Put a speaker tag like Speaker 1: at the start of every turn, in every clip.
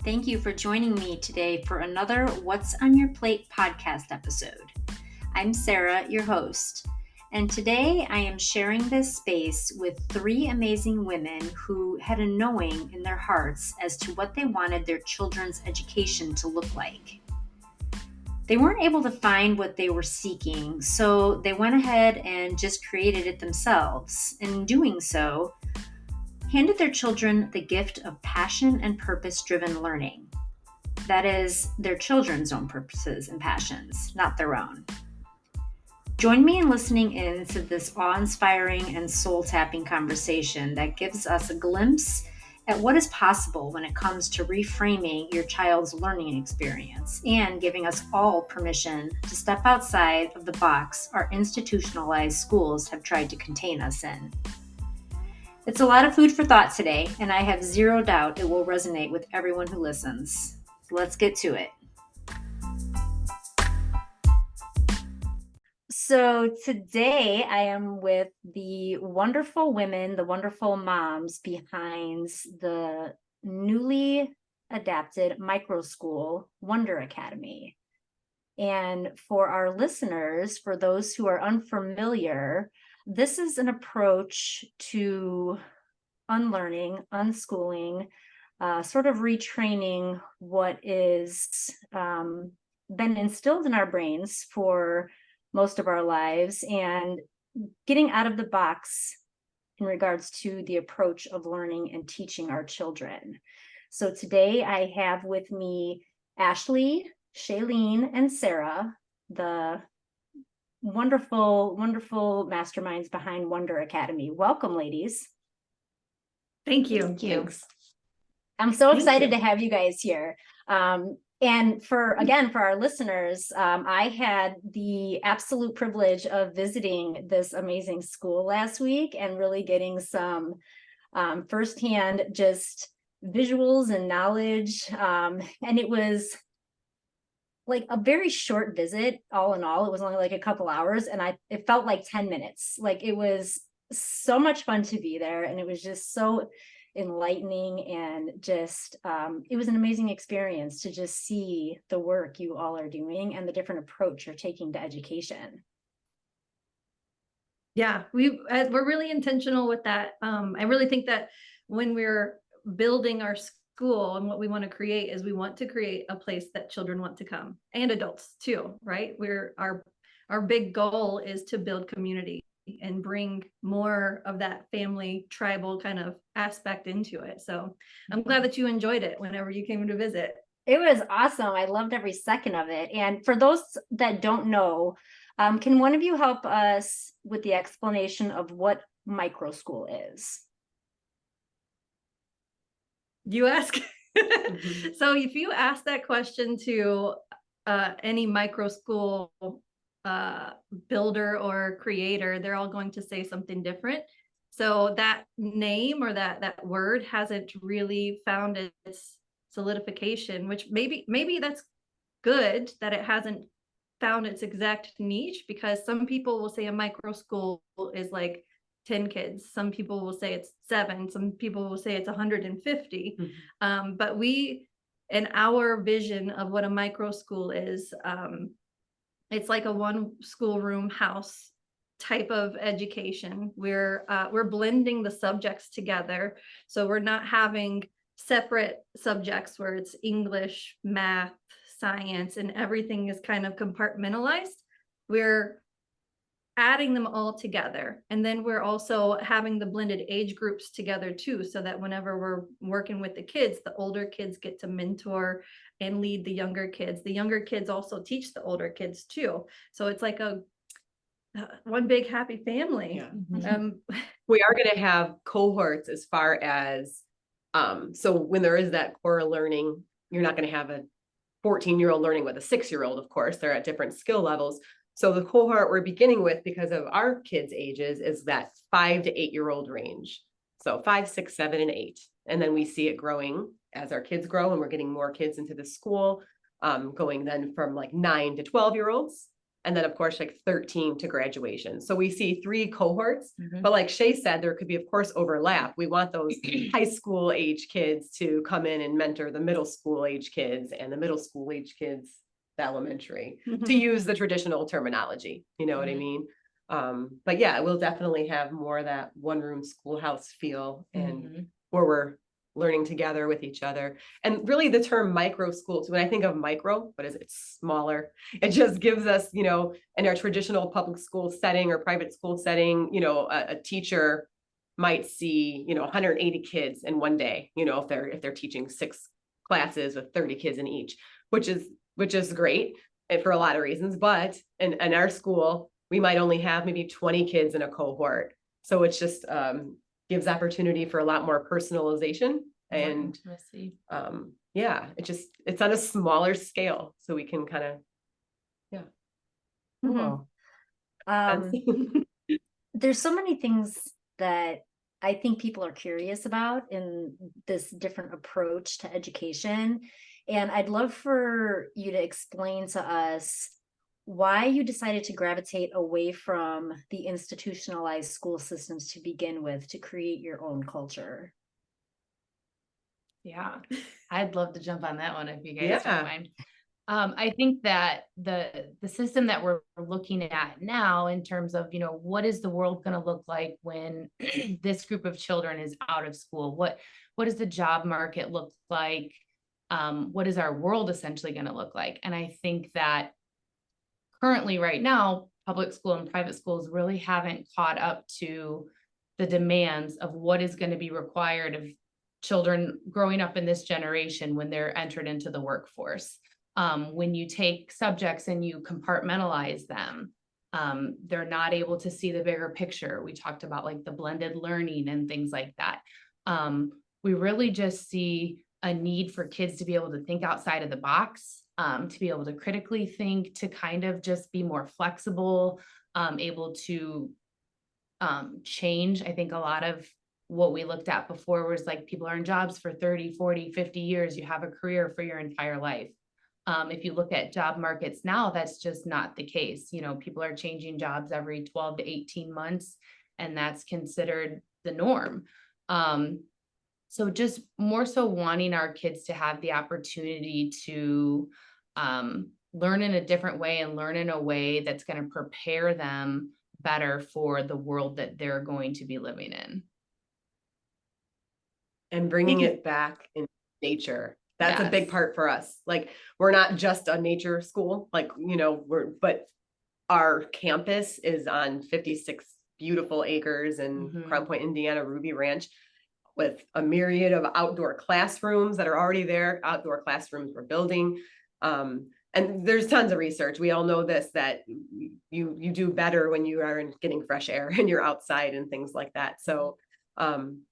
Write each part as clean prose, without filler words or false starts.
Speaker 1: Thank you for joining me today for another What's on Your Plate podcast episode. I'm Sarah, your host, and today I am sharing this space with three amazing women who had a knowing in their hearts as to what they wanted their children's education to look like. They weren't able to find what they were seeking, so they went ahead and just created it themselves. In doing so, handed their children the gift of passion and purpose-driven learning. That is, their children's own purposes and passions, not their own. Join me in listening in to this awe-inspiring and soul-tapping conversation that gives us a glimpse at what is possible when it comes to reframing your child's learning experience and giving us all permission to step outside of the box our institutionalized schools have tried to contain us in. It's a lot of food for thought today, and I have zero doubt it will resonate with everyone who listens. Let's get to it. So today I am with the wonderful women, the wonderful moms behind the newly adapted microschool Wonder Academy. And for our listeners, for those who are unfamiliar, this is an approach to unlearning, unschooling, sort of retraining what is been instilled in our brains for most of our lives and getting out of the box in regards to the approach of learning and teaching our children. So today I have with me Ashley, Shailene, and Sarah, the wonderful, wonderful masterminds behind Wonder Academy. Welcome, ladies.
Speaker 2: Thank you.
Speaker 3: Thank you.
Speaker 2: Thanks.
Speaker 1: I'm so excited to have you guys here. And for our listeners, I had the absolute privilege of visiting this amazing school last week and really getting some firsthand just visuals and knowledge. And it was like a very short visit, all in all. It was only like a couple hours, and it felt like 10 minutes. Like, it was so much fun to be there, and it was just so enlightening, and just it was an amazing experience to just see the work you all are doing and the different approach you're taking to education.
Speaker 2: Yeah, we're really intentional with that. I really think that when we're building our school, and what we want to create is we want to create a place that children want to come, and adults too, right? Our big goal is to build community and bring more of that family tribal kind of aspect into it. So I'm glad that you enjoyed it whenever you came to visit.
Speaker 1: It was awesome. I loved every second of it. And for those that don't know, can one of you help us with the explanation of what microschool is?
Speaker 2: You ask. So if you ask that question to any microschool builder or creator, they're all going to say something different. So that name or that word hasn't really found its solidification, which maybe that's good that it hasn't found its exact niche, because some people will say a microschool is like 10 kids. Some people will say it's 7. Some people will say it's 150. Mm-hmm. But in our vision of what a microschool is, it's like a one schoolroom house type of education. We're blending the subjects together. So we're not having separate subjects where it's English, math, science, and everything is kind of compartmentalized. We're adding them all together. And then we're also having the blended age groups together too, so that whenever we're working with the kids, the older kids get to mentor and lead the younger kids. The younger kids also teach the older kids too. So it's like a one big happy family.
Speaker 3: Yeah. We are going to have cohorts as far as, so when there is that core learning, you're not going to have a 14-year-old learning with a 6-year-old, of course, they're at different skill levels. So the cohort we're beginning with, because of our kids' ages, is that 5 to 8-year-old range. So 5, 6, 7, and 8. And then we see it growing as our kids grow, and we're getting more kids into the school, going then from like 9 to 12-year-olds. And then of course, like 13 to graduation. So we see 3 cohorts,
Speaker 1: Mhm.
Speaker 3: but like Shay said, there could be, of course, overlap. We want those high school age kids to come in and mentor the middle school age kids and the middle school age kids, the elementary, to use the traditional terminology. You know what I mean? But yeah, we'll definitely have more of that one room schoolhouse feel, and where we're learning together with each other. And really the term micro schools, when I think of micro, what is it? Smaller. It just gives us, you know, in our traditional public school setting or private school setting, you know, a teacher might see, you know, 180 kids in one day, you know, if they're teaching 6 classes with 30 kids in each, which is great and for a lot of reasons. But in our school, we might only have maybe 20 kids in a cohort. So it's just gives opportunity for a lot more personalization, and yeah, it's on a smaller scale, so we can kind of, yeah.
Speaker 1: Cool. There's so many things that I think people are curious about in this different approach to education. And I'd love for you to explain to us why you decided to gravitate away from the institutionalized school systems to begin with to create your own culture.
Speaker 4: Yeah, I'd love to jump on that one if you guys don't
Speaker 3: Yeah.
Speaker 4: mind. I think that the system that we're looking at now in terms of, you know, what is the world going to look like when this group of children is out of school? What does the job market look like? What is our world essentially going to look like? And I think that currently right now, public school and private schools really haven't caught up to the demands of what is going to be required of children growing up in this generation when they're entered into the workforce. When you take subjects and you compartmentalize them, they're not able to see the bigger picture. We talked about like the blended learning and things like that. We really just see a need for kids to be able to think outside of the box, to be able to critically think, to kind of just be more flexible, able to change. I think a lot of what we looked at before was like people are in jobs for 30, 40, 50 years. You have a career for your entire life. If you look at job markets now, that's just not the case. You know, people are changing jobs every 12 to 18 months, and that's considered the norm. So just more so wanting our kids to have the opportunity to learn in a different way and learn in a way that's going to prepare them better for the world that they're going to be living in.
Speaker 3: And bringing it back in nature. That's a big part for us. Like, we're not just a nature school, like, you know, but our campus is on 56 beautiful acres in Crown Point, Indiana, Ruby Ranch, with a myriad of outdoor classrooms that are already there, outdoor classrooms we're building. And there's tons of research. We all know this, that you do better when you are getting fresh air and you're outside and things like that. So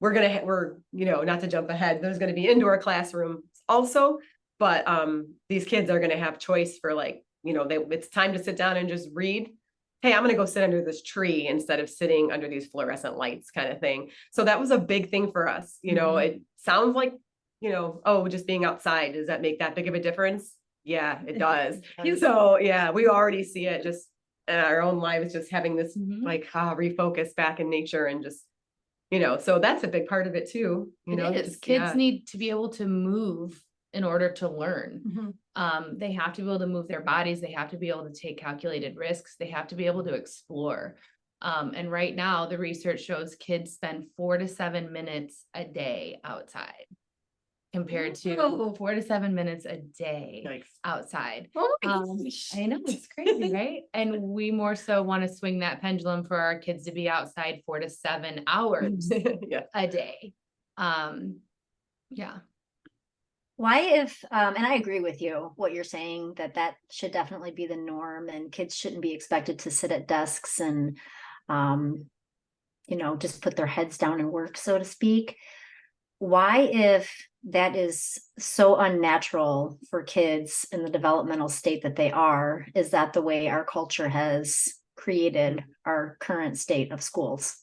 Speaker 3: we're, you know, not to jump ahead, there's going to be indoor classrooms also, but these kids are going to have choice for, like, you know, it's time to sit down and just read. Hey, I'm going to go sit under this tree instead of sitting under these fluorescent lights, kind of thing. So that was a big thing for us. You know, it sounds like, you know, oh, just being outside, does that make that big of a difference? Yeah, it does. So yeah, we already see it just in our own lives, just having this like refocus back in nature, and just, you know, so that's a big part of it too. You know,
Speaker 4: kids need to be able to move in order to learn. They have to be able to move their bodies. They have to be able to take calculated risks. They have to be able to explore. And right now the research shows kids spend 4 to 7 minutes a day outside, compared to 4 to 7 minutes a day outside. I know, it's crazy, right? And we more so want to swing that pendulum for our kids to be outside 4 to 7 hours a day. Yeah.
Speaker 1: Why, if, and I agree with you, what you're saying, that should definitely be the norm, and kids shouldn't be expected to sit at desks and, you know, just put their heads down and work, so to speak. Why, if that is so unnatural for kids in the developmental state that they are, is that the way our culture has created our current state of schools?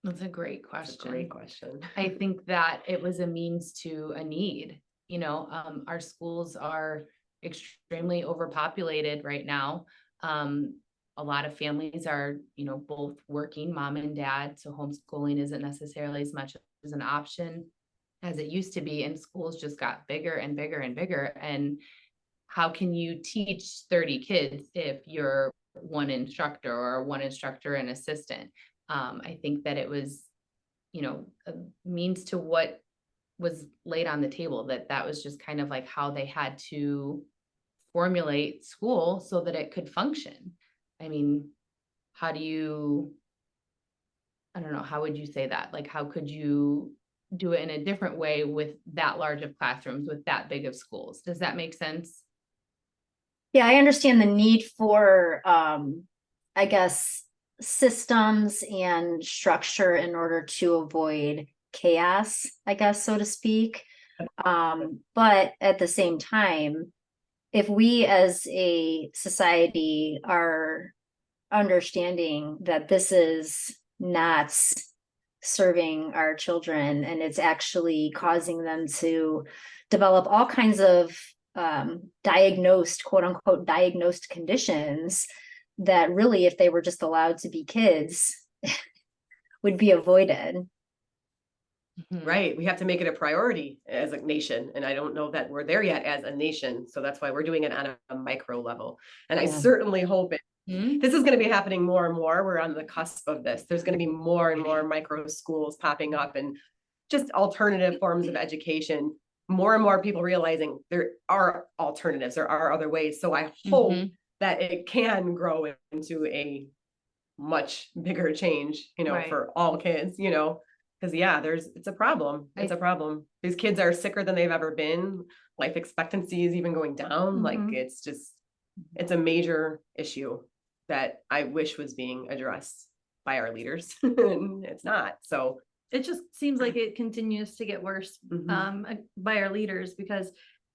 Speaker 4: That's a great question.
Speaker 3: That's a great question.
Speaker 4: I think that it was a means to a need. You know, our schools are extremely overpopulated right now. A lot of families are, both working, mom and dad. So homeschooling isn't necessarily as much as an option as it used to be. And schools just got bigger and bigger and bigger. And how can you teach 30 kids if you're one instructor or one instructor and assistant? I think that it was, a means to what was laid on the table, that was just kind of like how they had to formulate school so that it could function. I mean, I don't know, how would you say that? Like, how could you do it in a different way with that large of classrooms, with that big of schools? Does that make sense?
Speaker 1: Yeah, I understand the need for, I guess, systems and structure in order to avoid chaos, I guess, so to speak. But at the same time, if we as a society are understanding that this is not serving our children and it's actually causing them to develop all kinds of diagnosed, quote unquote, diagnosed conditions that really, if they were just allowed to be kids, would be avoided.
Speaker 3: Right. We have to make it a priority as a nation. And I don't know that we're there yet as a nation. So that's why we're doing it on a micro level. And I certainly hope this is going to be happening more and more. We're on the cusp of this. There's going to be more and more micro schools popping up and just alternative forms of education. More and more people realizing there are alternatives, there are other ways. So I hope that it can grow into a much bigger change,
Speaker 4: Right.
Speaker 3: for all kids, because it's a problem. It's a problem. These kids are sicker than they've ever been. Life expectancy is even going down. Like it's a major issue that I wish was being addressed by our leaders. And it's not. So
Speaker 2: it just seems like it continues to get worse by our leaders, because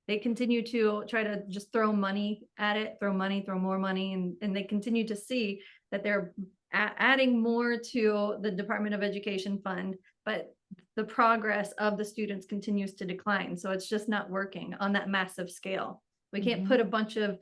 Speaker 2: they continue to try to just throw money at it, throw more money, and they continue to see that they're adding more to the Department of Education fund, but the progress of the students continues to decline. So it's just not working on that massive scale. We can't put a bunch of,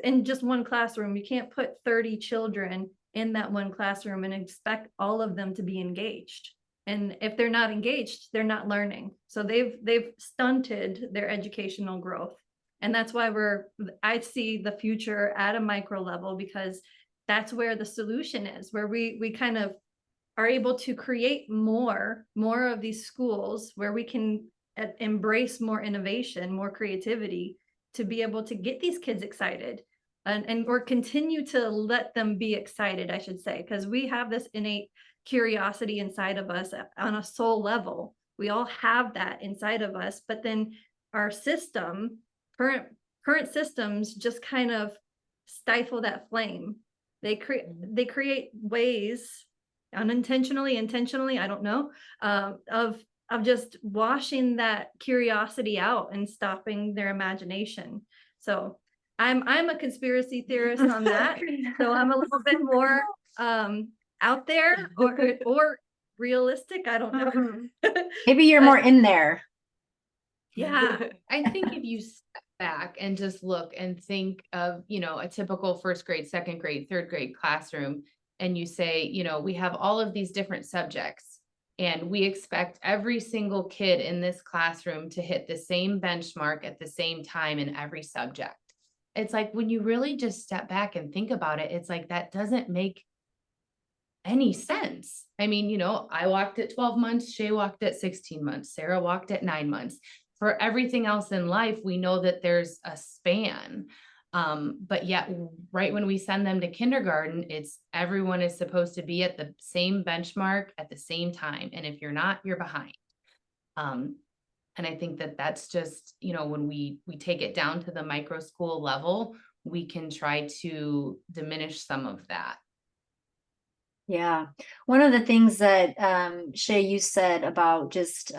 Speaker 2: in just one classroom, you can't put 30 children in that one classroom and expect all of them to be engaged. And if they're not engaged, they're not learning. So they've stunted their educational growth. And that's why I see the future at a micro level, because that's where the solution is, where we kind of are able to create more of these schools where we can embrace more innovation, more creativity, to be able to get these kids excited or continue to let them be excited, I should say, because we have this innate curiosity inside of us on a soul level. We all have that inside of us, but then our current systems just kind of stifle that flame. They create ways, unintentionally, intentionally, I don't know, of just washing that curiosity out and stopping their imagination. So I'm a conspiracy theorist on that. So I'm a little bit more out there or realistic. I don't know.
Speaker 1: Maybe you're more in there.
Speaker 2: Yeah.
Speaker 4: I think if you step back and just look and think of, a typical first grade, second grade, third grade classroom, and you say, we have all of these different subjects, and we expect every single kid in this classroom to hit the same benchmark at the same time in every subject. It's like, when you really just step back and think about it, it's like, that doesn't make any sense. I mean, I walked at 12 months, Shay walked at 16 months, Sarah walked at 9 months. For everything else in life, we know that there's a span. But yet, right when we send them to kindergarten, everyone is supposed to be at the same benchmark at the same time. And if you're not, you're behind. And I think that that's just, when we take it down to the micro school level, we can try to diminish some of that.
Speaker 1: Yeah. One of the things that Shay, you said about just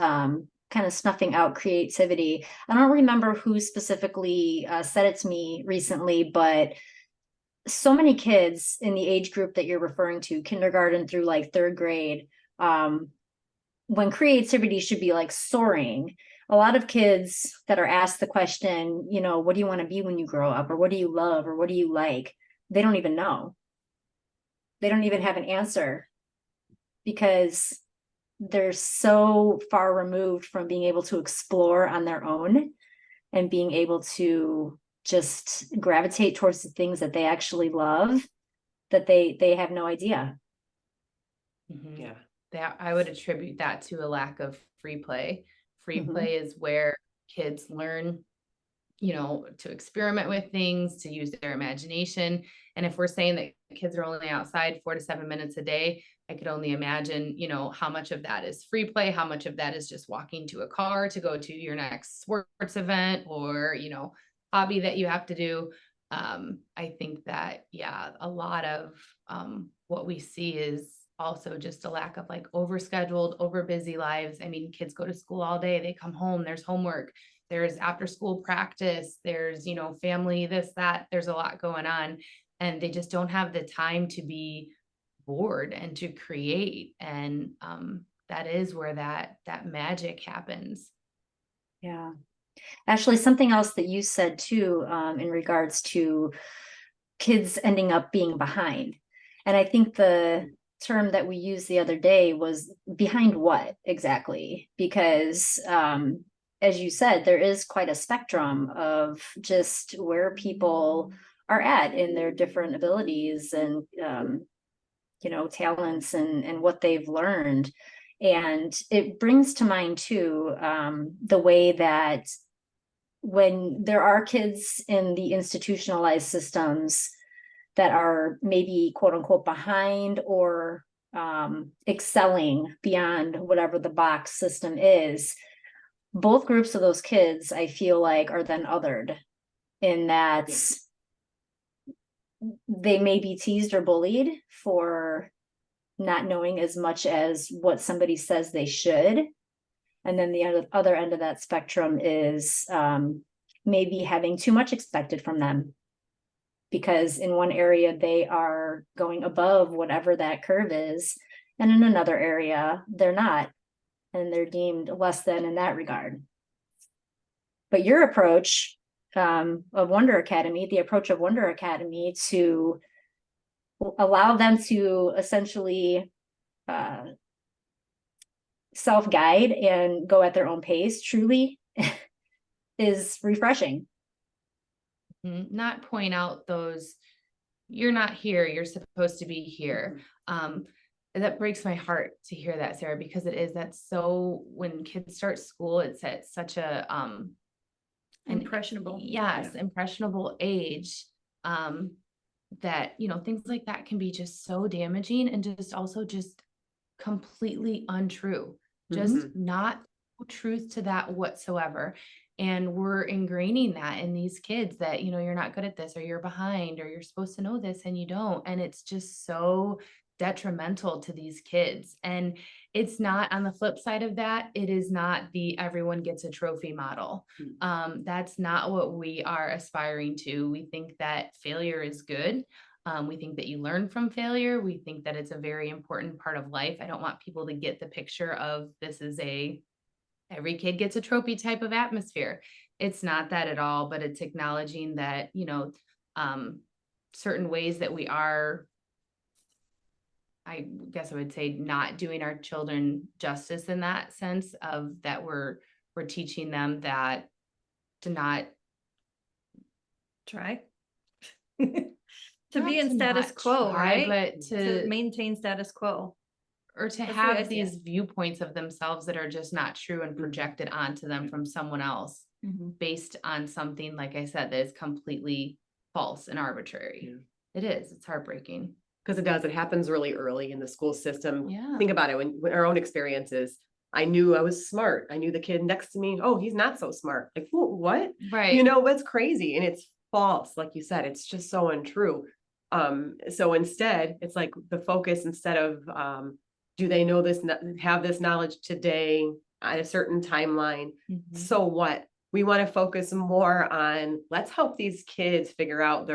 Speaker 1: kind of snuffing out creativity. I don't remember who specifically said it to me recently, but so many kids in the age group that you're referring to, kindergarten through like third grade, when creativity should be like soaring, a lot of kids that are asked the question, you know, what do you want to be when you grow up? Or what do you love? Or what do you like? They don't even know. They don't even have an answer because they're so far removed from being able to explore on their own and being able to just gravitate towards the things that they actually love, that they have no idea.
Speaker 3: Yeah.
Speaker 4: That I would attribute that to a lack of free play. Free
Speaker 1: Mhm.
Speaker 4: play is where kids learn, you know, to experiment with things, to use their imagination. And if we're saying that kids are only outside 4 to 7 minutes a day, I could only imagine, you know, how much of that is free play, how much of that is just walking to a car to go to your next sports event or, you know, hobby that you have to do. I think that, yeah, a lot of what we see is also just a lack of like overscheduled, over busy lives. I mean, kids go to school all day, they come home, there's homework, there's after school practice, there's, you know, family, this, that, there's a lot going on. And they just don't have the time to be bored and to create. And that is where that magic happens.
Speaker 1: Yeah. Actually, something else that you said too, in regards to kids ending up being behind. And I think the term that we used the other day was behind what exactly? Because as you said, there is quite a spectrum of just where people are at in their different abilities and you know, talents and what they've learned. And it brings to mind too the way that when there are kids in the institutionalized systems that are maybe quote unquote behind or excelling beyond whatever the box system is, both groups of those kids, I feel like, are then othered in that they may be teased or bullied for not knowing as much as what somebody says they should. And then the other end of that spectrum is maybe having too much expected from them, because in one area they are going above whatever that curve is, and in another area they're not, and they're deemed less than in that regard. But your approach of Wonder Academy, the approach of Wonder Academy to allow them to essentially self-guide and go at their own pace truly is refreshing.
Speaker 4: Not point out those, you're not here, you're supposed to be here. That breaks my heart to hear that, Sarah, because that's so, when kids start school, it's at such a
Speaker 2: Impressionable.
Speaker 4: Yes, impressionable age. That, you know, things like that can be just so damaging and just also just completely untrue, just not truth to that whatsoever. And we're ingraining that in these kids that, you know, you're not good at this, or you're behind, or you're supposed to know this and you don't. And it's just so detrimental to these kids. And it's not, on the flip side of that, it is not the everyone gets a trophy model. That's not what we are aspiring to. We think that failure is good. We think that you learn from failure. We think that it's a very important part of life. I don't want people to get the picture of this is every kid gets a trophy type of atmosphere. It's not that at all, but it's acknowledging that, you know, certain ways that we are, I guess I would say, not doing our children justice in that sense of that we're teaching them that to not
Speaker 2: try to be in status quo, right?
Speaker 4: But
Speaker 2: to maintain status quo,
Speaker 4: or to have these viewpoints of themselves that are just not true and projected onto them from someone else based on something, like I said, that is completely false and arbitrary. It is. It's heartbreaking.
Speaker 3: Because it does. It happens really early in the school system.
Speaker 4: Yeah.
Speaker 3: Think about it. When our own experiences, I knew I was smart. I knew the kid next to me, oh, he's not so smart. Like, what?
Speaker 4: Right.
Speaker 3: You know, that's crazy. And it's false. Like you said, it's just so untrue. So instead, it's like the focus, instead of do they know this, have this knowledge today at a certain timeline? So what? We want to focus more on, let's help these kids figure out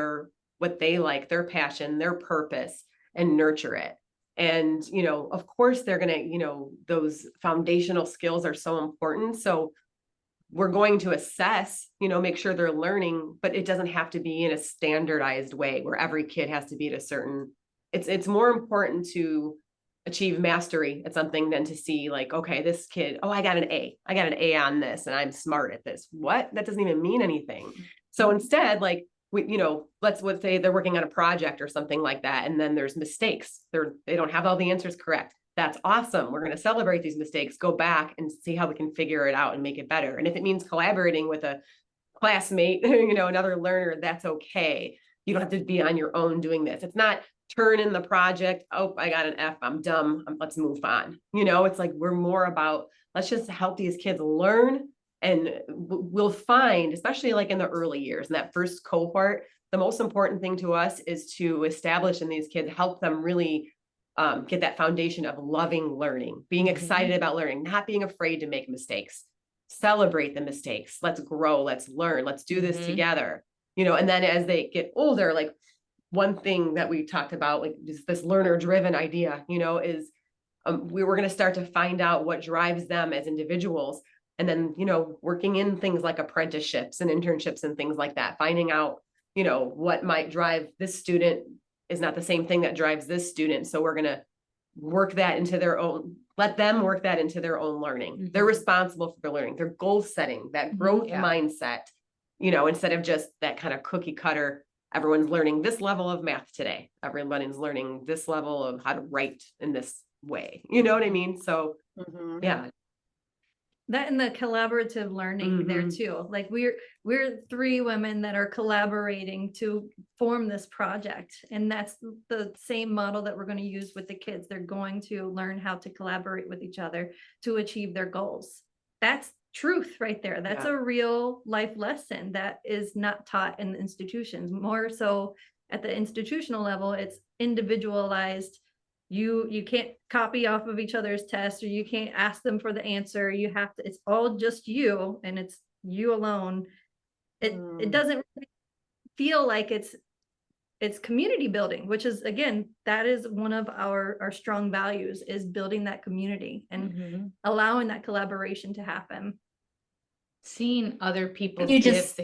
Speaker 3: what they like, their passion, their purpose, and nurture it. And, you know, of course, they're going to, you know, those foundational skills are so important. So we're going to assess, make sure they're learning, but it doesn't have to be in a standardized way where every kid has to be at a certain, it's more important to achieve mastery at something than to see like, okay, this kid, oh, I got an A on this and I'm smart at this. What? That doesn't even mean anything. So instead, like, let's say they're working on a project or something like that, and then there's mistakes. They don't have all the answers correct. That's awesome. We're going to celebrate these mistakes, go back and see how we can figure it out and make it better. And if it means collaborating with a classmate, another learner, that's okay. You don't have to be on your own doing this. It's not turn in the project. Oh, I got an F. I'm dumb. Let's move on. It's like, we're more about, let's just help these kids learn. And we'll find, especially like in the early years, in that first cohort, the most important thing to us is to establish in these kids, help them really get that foundation of loving learning, being excited about learning, not being afraid to make mistakes, celebrate the mistakes. Let's grow, let's learn, let's do this together, and then as they get older, like one thing that we talked about, like just this learner driven idea, is we were going to start to find out what drives them as individuals. And then, working in things like apprenticeships and internships and things like that, finding out, what might drive this student is not the same thing that drives this student. So we're going to work that into let them work that into their own learning. They're responsible for their learning, their goal setting, that growth mindset, instead of just that kind of cookie cutter. Everyone's learning this level of math today. Everyone's learning this level of how to write in this way. You know what I mean? So yeah.
Speaker 2: That and the collaborative learning there too. Like we're three women that are collaborating to form this project. And that's the same model that we're going to use with the kids. They're going to learn how to collaborate with each other to achieve their goals. That's truth right there. That's a real life lesson that is not taught in the institutions. More so at the institutional level, it's individualized. You can't copy off of each other's tests, or you can't ask them for the answer. You have to, it's all just you, and it's you alone. It doesn't really feel like it's community building, which is, again, that is one of our strong values, is building that community and allowing that collaboration to happen.
Speaker 4: Seeing other people's gifts,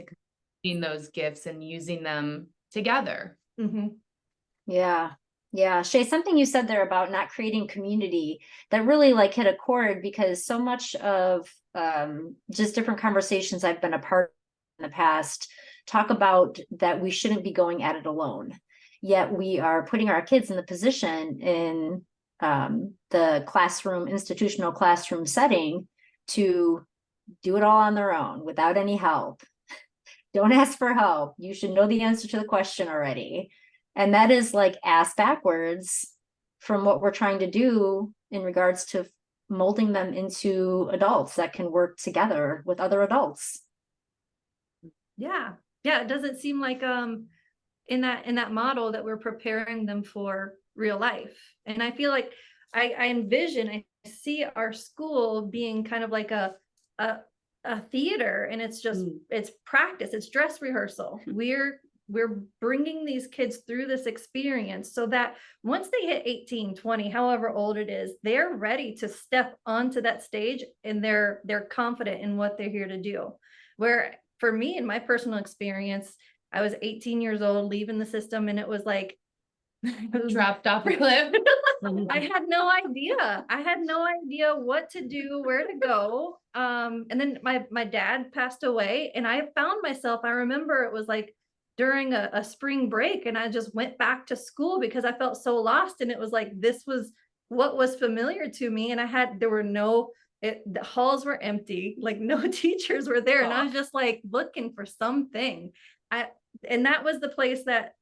Speaker 4: seeing those gifts and using them together.
Speaker 1: Yeah, Shay, something you said there about not creating community that really like hit a chord, because so much of just different conversations I've been a part of in the past talk about that we shouldn't be going at it alone. Yet we are putting our kids in the position in the classroom, institutional classroom setting, to do it all on their own without any help. Don't ask for help. You should know the answer to the question already. And that is like ass backwards from what we're trying to do in regards to molding them into adults that can work together with other adults.
Speaker 2: Yeah. It doesn't seem like in that model that we're preparing them for real life. And I feel like I envision, I see our school being kind of like a theater, and it's just it's practice, it's dress rehearsal. We're bringing these kids through this experience so that once they hit 18, 20, however old it is, they're ready to step onto that stage, and they're confident in what they're here to do. Where for me, in my personal experience, I was 18 years old, leaving the system, and it was like
Speaker 4: dropped off a cliff.
Speaker 2: I had no idea what to do, where to go. And then my dad passed away, and I found myself, I remember it was like during a spring break, and I just went back to school because I felt so lost. And it was like, this was what was familiar to me. And the halls were empty, like no teachers were there. And I was just like looking for something. And that was the place that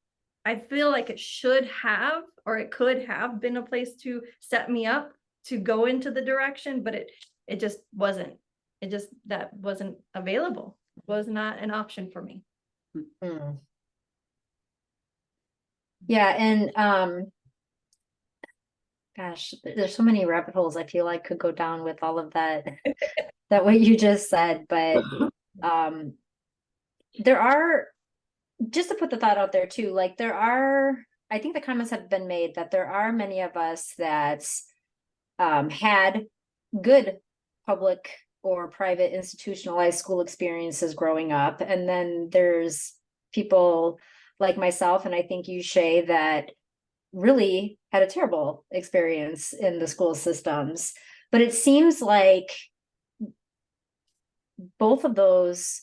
Speaker 2: I feel like it should have, or it could have been a place to set me up to go into the direction, but it just wasn't. That wasn't available. It was not an option for me.
Speaker 1: Yeah, and gosh, there's so many rabbit holes I feel like could go down with all of that what you just said, but there are, just to put the thought out there too, like I think the comments have been made that there are many of us that had good public or private institutionalized school experiences growing up. And then there's people like myself, and I think you, Shay, that really had a terrible experience in the school systems. But it seems like both of those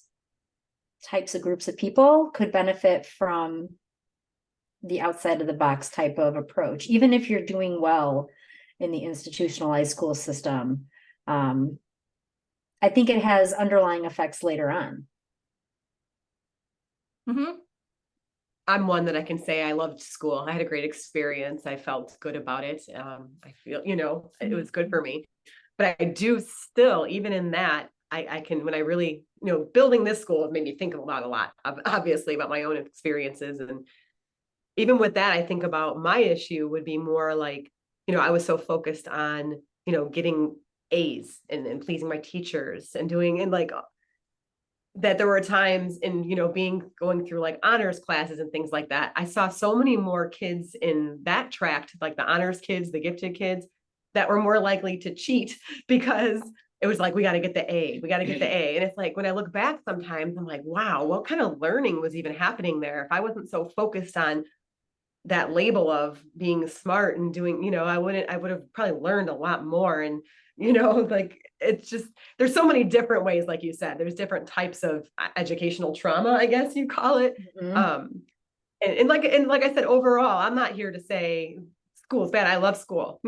Speaker 1: types of groups of people could benefit from the outside of the box type of approach, even if you're doing well in the institutionalized school system. I think it has underlying effects later on.
Speaker 2: Mm-hmm.
Speaker 3: I'm one that I can say I loved school. I had a great experience. I felt good about it. I feel, it was good for me. But I do still, even in that, I can, when I really, building this school made me think about a lot, obviously, about my own experiences. And even with that, I think about my issue would be more like, I was so focused on, getting A's and pleasing my teachers and doing, and like, that there were times in, going through like honors classes and things like that. I saw so many more kids in that tract, like the honors kids, the gifted kids, that were more likely to cheat because it was like, we got to get the A, we got to get the A. And it's like, when I look back sometimes, I'm like, wow, what kind of learning was even happening there? If I wasn't so focused on that label of being smart and doing, I would have probably learned a lot more. And, like, it's just, there's so many different ways, like you said, there's different types of educational trauma, I guess you call it.
Speaker 1: Mm-hmm.
Speaker 3: And like I said, overall, I'm not here to say school is bad. I love school.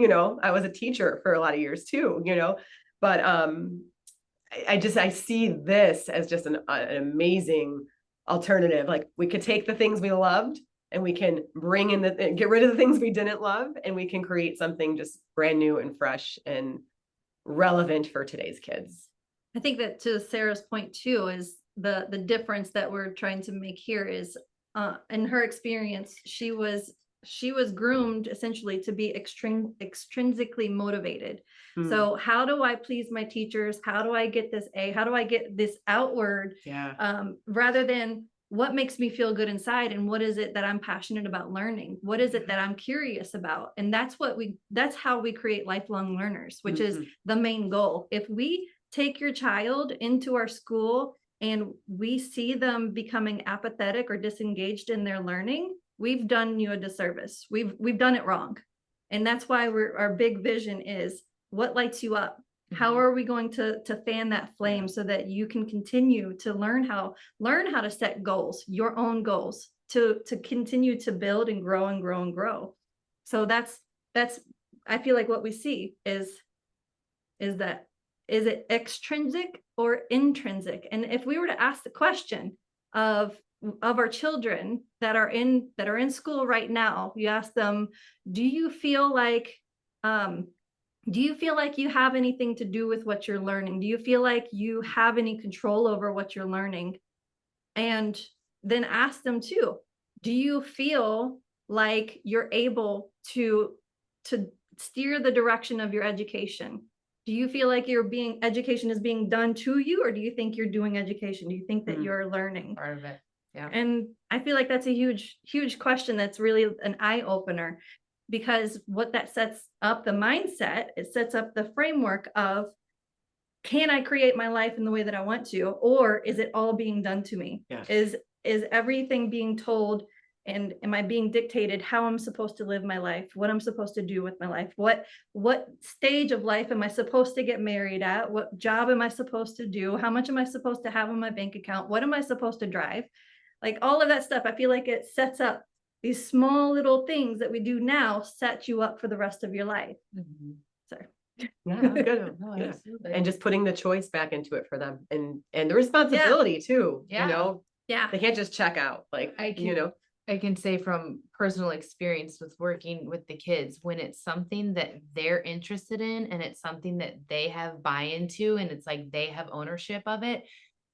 Speaker 3: I was a teacher for a lot of years too, but I see this as just an amazing alternative. Like, we could take the things we loved and we can bring in get rid of the things we didn't love, and we can create something just brand new and fresh and relevant for today's kids.
Speaker 2: I think that, to Sarah's point too, is the difference that we're trying to make here is, in her experience, she was groomed essentially to be extrinsically motivated. So how do I please my teachers? How do I get this A? How do I get this outward? Rather than what makes me feel good inside, and what is it that I'm passionate about learning? What is it that I'm curious about? And that's how we create lifelong learners, which is the main goal. If we take your child into our school and we see them becoming apathetic or disengaged in their learning, we've done you a disservice. We've done it wrong. And that's why our big vision is, what lights you up? How are we going to fan that flame so that you can continue to learn how to set goals, your own goals, to continue to build and grow and grow and grow. So that's I feel like what we see is that, is it extrinsic or intrinsic? And if we were to ask the question of our children that are in school right now, you ask them, do you feel like you have anything to do with what you're learning? Do you feel like you have any control over what you're learning? And then ask them too, do you feel like you're able to steer the direction of your education? Do you feel like education is being done to you, or do you think you're doing education? Do you think that you're learning?
Speaker 4: Part of it. Yeah.
Speaker 2: And I feel like that's a huge, huge question. That's really an eye opener, because what that sets up the mindset, it sets up the framework of, can I create my life in the way that I want to, or is it all being done to me?
Speaker 3: Yes.
Speaker 2: Is everything being told, and am I being dictated how I'm supposed to live my life, what I'm supposed to do with my life, what stage of life am I supposed to get married at, what job am I supposed to do, how much am I supposed to have in my bank account, what am I supposed to drive? Like, all of that stuff, I feel like it sets up these small little things that we do now, set you up for the rest of your life. Sorry.
Speaker 3: Yeah, good.
Speaker 4: No,
Speaker 3: Yeah.
Speaker 4: absolutely.
Speaker 3: And just putting the choice back into it for them, and the responsibility too.
Speaker 4: Yeah.
Speaker 3: They can't just check out. Like,
Speaker 4: I can say from personal experience with working with the kids, when it's something that they're interested in and it's something that they have buy-in to, and it's like they have ownership of it,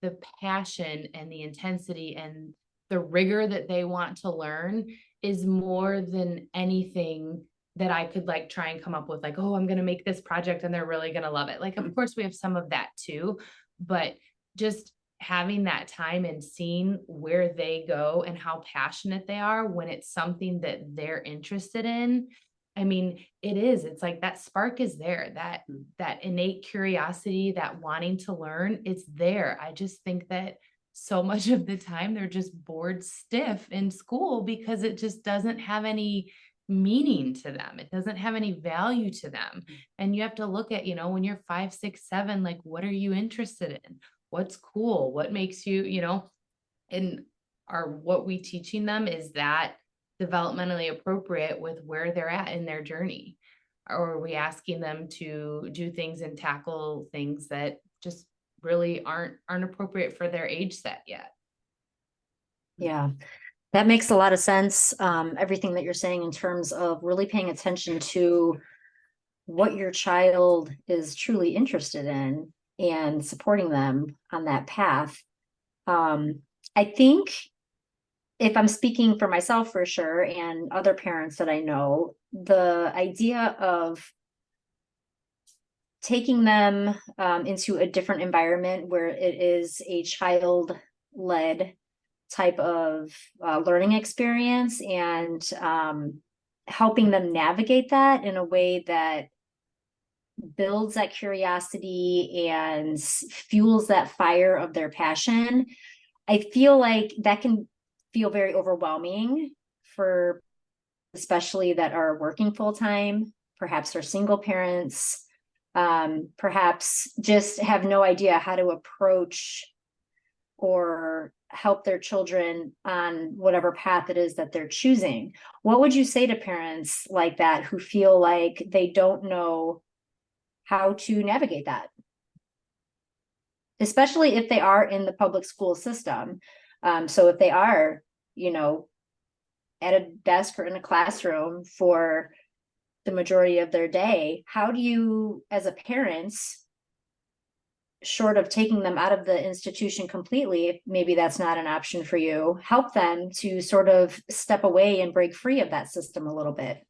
Speaker 4: the passion and the intensity and the rigor that they want to learn is more than anything that I could like try and come up with, like, oh, I'm going to make this project and they're really going to love it. Like, of course we have some of that too, but just having that time and seeing where they go and how passionate they are when it's something that they're interested in, I mean, it's like that spark is there, that innate curiosity, that wanting to learn, it's there. I just think that so much of the time they're just bored stiff in school because it just doesn't have any meaning to them. It doesn't have any value to them. And you have to look at, when you're 5, 6, 7, like, what are you interested in? What's cool? What makes you, and what we teaching them, is that developmentally appropriate with where they're at in their journey? Or are we asking them to do things and tackle things that just really aren't appropriate for their age set yet?
Speaker 1: Yeah, that makes a lot of sense. Everything that you're saying in terms of really paying attention to what your child is truly interested in and supporting them on that path. I think, if I'm speaking for myself for sure, and other parents that I know, the idea of taking them into a different environment where it is a child-led type of learning experience, and helping them navigate that in a way that builds that curiosity and fuels that fire of their passion. I feel like that can feel very overwhelming for, especially that are working full-time, perhaps are single parents, perhaps just have no idea how to approach or help their children on whatever path it is that they're choosing. What would you say to parents like that who feel like they don't know how to navigate that? Especially if they are in the public school system. So if they are, at a desk or in a classroom for the majority of their day, how do you, as a parent, short of taking them out of the institution completely, if maybe that's not an option for you, help them to sort of step away and break free of that system a little bit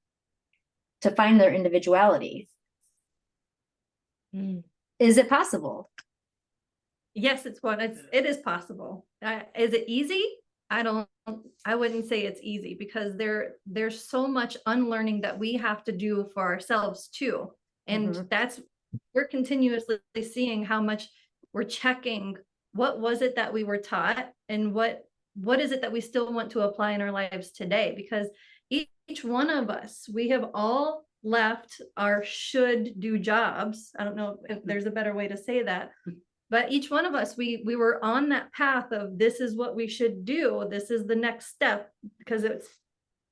Speaker 1: to find their individuality? Is it possible?
Speaker 2: Yes, it is possible. Is it easy? I wouldn't say it's easy, because there's so much unlearning that we have to do for ourselves too. And we're continuously seeing how much we're checking what was it that we were taught, and what is it that we still want to apply in our lives today. Because each one of us, we have all left our should do jobs. I don't know if there's a better way to say that. But each one of us, we were on that path of, this is what we should do. This is the next step, because it's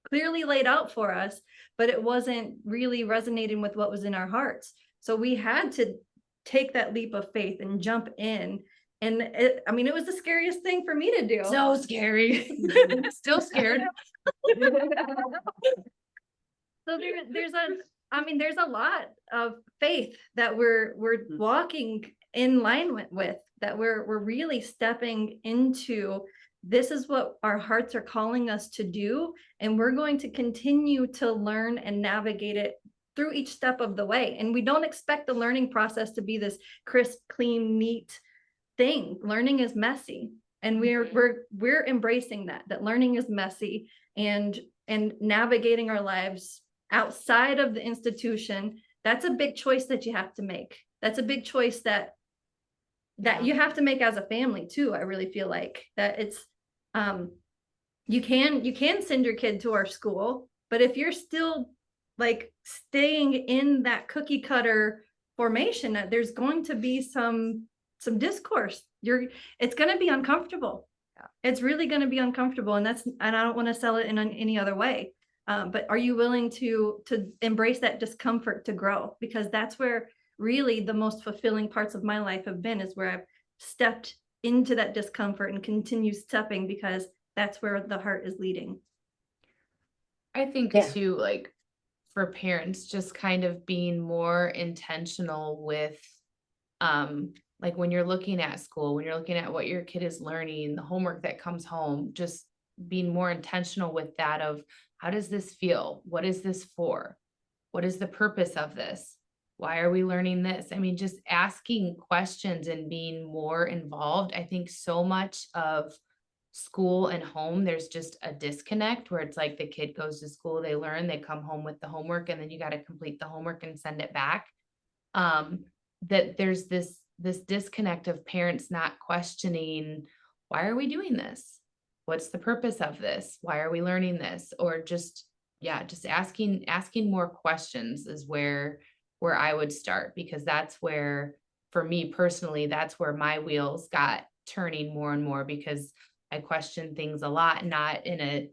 Speaker 2: clearly laid out for us, but it wasn't really resonating with what was in our hearts. So we had to take that leap of faith and jump in. And it was the scariest thing for me to do.
Speaker 4: So scary. Still scared.
Speaker 2: So there's a lot of faith that we're walking in line with, that we're really stepping into. This is what our hearts are calling us to do, and we're going to continue to learn and navigate it through each step of the way. And we don't expect the learning process to be this crisp, clean, neat thing. Learning is messy, and we're embracing that learning is messy, and navigating our lives outside of the institution. That's a big choice that you have to make. That's a big choice that you have to make as a family too. I really feel like that it's you can send your kid to our school, but if you're still like staying in that cookie cutter formation, that there's going to be some discourse. It's going to be uncomfortable. It's really going to be uncomfortable, and I don't want to sell it in any other way. But are you willing to embrace that discomfort to grow? Because that's where really the most fulfilling parts of my life have been, is where I've stepped into that discomfort and continue stepping, because that's where the heart is leading.
Speaker 4: I think too, like for parents, just kind of being more intentional with, like when you're looking at school, when you're looking at what your kid is learning, the homework that comes home, just being more intentional with that of, how does this feel? What is this for? What is the purpose of this? Why are we learning this? Just asking questions and being more involved. I think so much of school and home, there's just a disconnect where it's like the kid goes to school, they learn, they come home with the homework, and then you got to complete the homework and send it back. That there's this disconnect of parents not questioning, why are we doing this? What's the purpose of this? Why are we learning this? Or just asking more questions is where I would start, because that's where, for me personally, that's where my wheels got turning more and more, because I question things a lot, not in a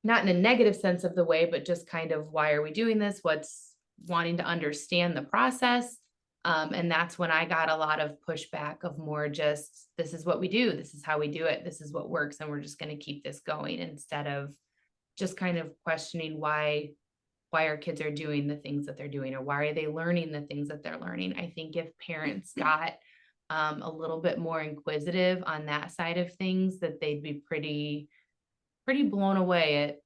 Speaker 4: negative sense of the way, but just kind of, why are we doing this? What's wanting to understand the process. And that's when I got a lot of pushback of more just, this is what we do. This is how we do it. This is what works. And we're just going to keep this going, instead of just kind of questioning why our kids are doing the things that they're doing, or why are they learning the things that they're learning. I think if parents got a little bit more inquisitive on that side of things, that they'd be pretty blown away at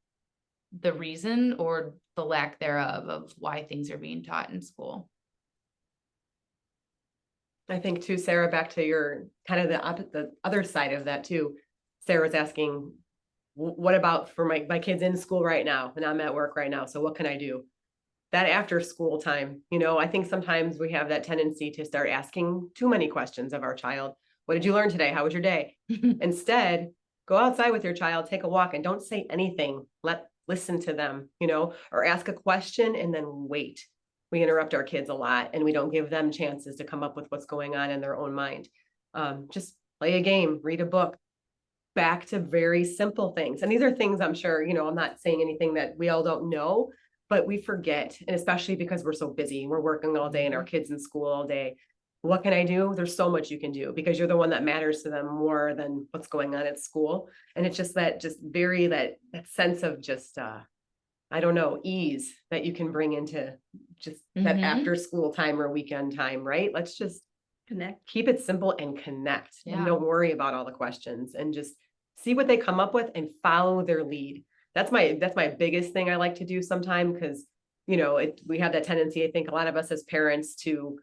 Speaker 4: the reason or the lack thereof of why things are being taught in school.
Speaker 3: I think too, Sarah, back to your kind of the other side of that too. Sarah's asking, what about for my kids in school right now, and I'm at work right now, so what can I do? That after school time, I think sometimes we have that tendency to start asking too many questions of our child. What did you learn today? How was your day? Instead, go outside with your child, take a walk, and don't say anything. Listen to them, or ask a question and then wait. We interrupt our kids a lot, and we don't give them chances to come up with what's going on in their own mind. Just play a game, read a book, back to very simple things. And these are things I'm sure, I'm not saying anything that we all don't know, but we forget. And especially because we're so busy, we're working all day and our kids in school all day. What can I do? There's so much you can do, because you're the one that matters to them more than what's going on at school. And it's just that sense of just, I don't know, ease that you can bring into just that after school time or weekend time, right? Let's just
Speaker 2: Connect.
Speaker 3: Keep it simple and connect.
Speaker 4: Yeah.
Speaker 3: And don't worry about all the questions, and just see what they come up with and follow their lead. That's my biggest thing I like to do sometime, because we have that tendency, I think a lot of us as parents, to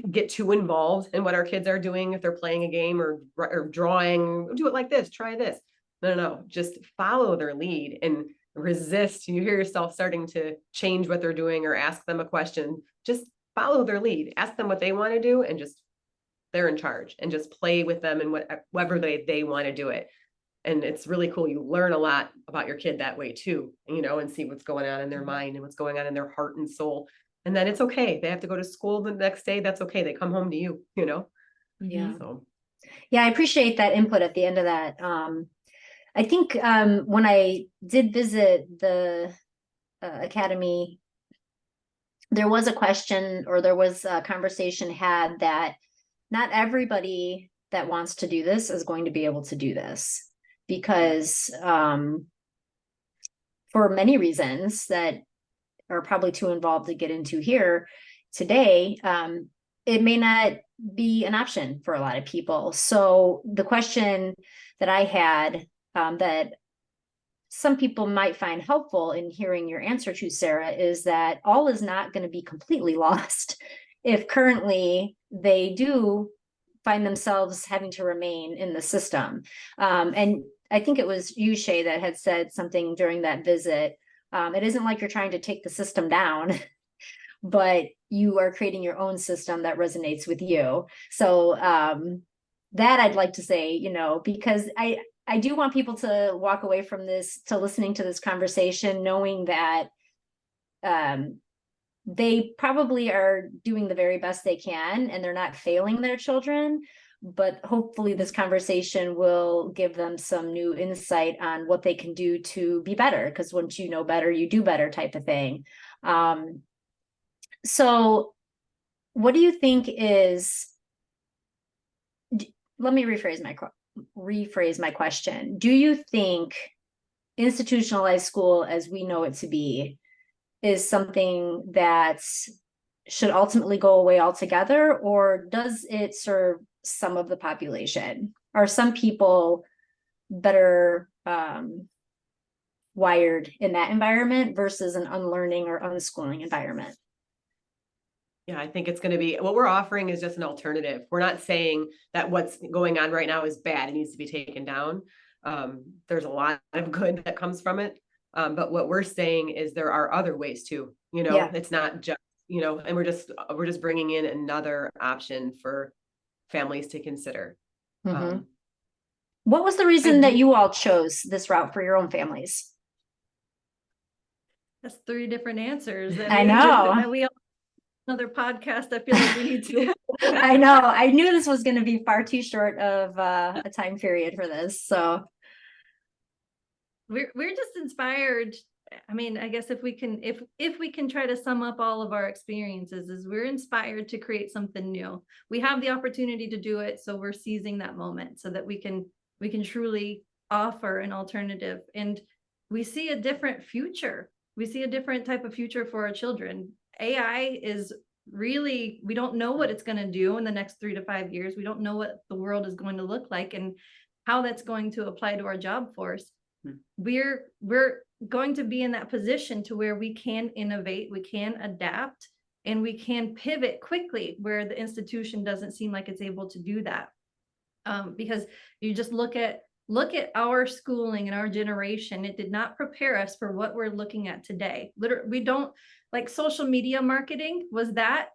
Speaker 3: get too involved in what our kids are doing. If they're playing a game or drawing, do it like this, try this. No, just follow their lead and resist. You hear yourself starting to change what they're doing or ask them a question. Just follow their lead, ask them what they want to do, and just, they're in charge, and just play with them and whatever they want to do it. And it's really cool. You learn a lot about your kid that way too, and see what's going on in their mind and what's going on in their heart and soul. And then it's okay. They have to go to school the next day. That's okay. They come home to you,
Speaker 1: Yeah.
Speaker 3: So.
Speaker 1: Yeah, I appreciate that input at the end of that. I think when I did visit the academy, there was a question, or there was a conversation had, that not everybody that wants to do this is going to be able to do this, because for many reasons that are probably too involved to get into here today, it may not be an option for a lot of people. So the question that I had, that some people might find helpful in hearing your answer to, Sarah, is that all is not going to be completely lost if currently they do find themselves having to remain in the system. And I think it was you, Shay, that had said something during that visit. It isn't like you're trying to take the system down, but you are creating your own system that resonates with you. So that I'd like to say, because I do want people to walk away from this, to listening to this conversation, knowing that they probably are doing the very best they can, and they're not failing their children. But hopefully this conversation will give them some new insight on what they can do to be better, because once you know better, you do better, type of thing. So what do you think is, let me rephrase my question. Do you think institutionalized school as we know it to be is something that should ultimately go away altogether, or does it serve some of the population? Are some people better wired in that environment versus an unlearning or unschooling environment?
Speaker 3: Yeah, I think it's going to be, what we're offering is just an alternative. We're not saying that what's going on right now is bad, it needs to be taken down. There's a lot of good that comes from it. But what we're saying is there are other ways too,
Speaker 1: Yeah.
Speaker 3: it's not just, and we're just bringing in another option for families to consider.
Speaker 1: Mhm. What was the reason that you all chose this route for your own families?
Speaker 2: That's 3 different answers.
Speaker 1: I know.
Speaker 2: That we all, another podcast. I feel like we need to.
Speaker 1: I know. I knew this was going to be far too short of a time period for this. So
Speaker 2: We're just inspired. I mean, I guess if we can try to sum up all of our experiences, is we're inspired to create something new. We have the opportunity to do it, so we're seizing that moment so that we can truly offer an alternative. And we see a different future. We see a different type of future for our children. AI is really, we don't know what it's going to do in the next 3 to 5 years. We don't know what the world is going to look like and how that's going to apply to our job force. We're going to be in that position to where we can innovate, we can adapt, and we can pivot quickly where the institution doesn't seem like it's able to do that. Because you just look at our schooling and our generation, it did not prepare us for what we're looking at today. Literally, we don't, like, social media marketing, was that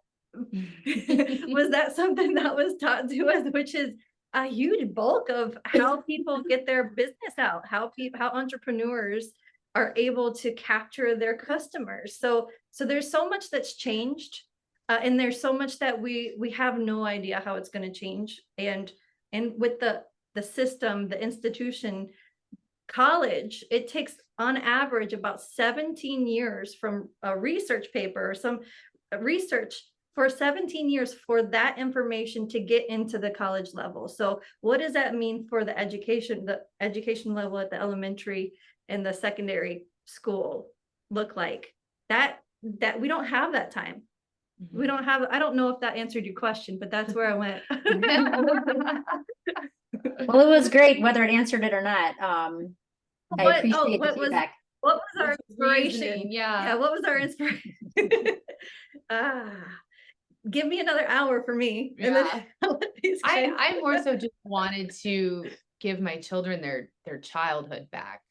Speaker 2: something that was taught to us, which is a huge bulk of how people get their business out, how entrepreneurs are able to capture their customers. So there's so much that's changed, and there's so much that we have no idea how it's going to change. And with the system, the institution, college, it takes on average about 17 years from a research paper or some research for 17 years for that information to get into the college level. So what does that mean for the education level at the elementary and the secondary school look like? That we don't have that time. We don't have, I don't know if that answered your question, but that's where I went.
Speaker 1: well, it was great whether it answered it or not. I appreciate the feedback.
Speaker 2: What was our inspiration?
Speaker 4: Reasoning, yeah.
Speaker 2: What was our inspiration? Give me another hour for me.
Speaker 4: Yeah.
Speaker 2: And then
Speaker 4: I more so just wanted to give my children their childhood back.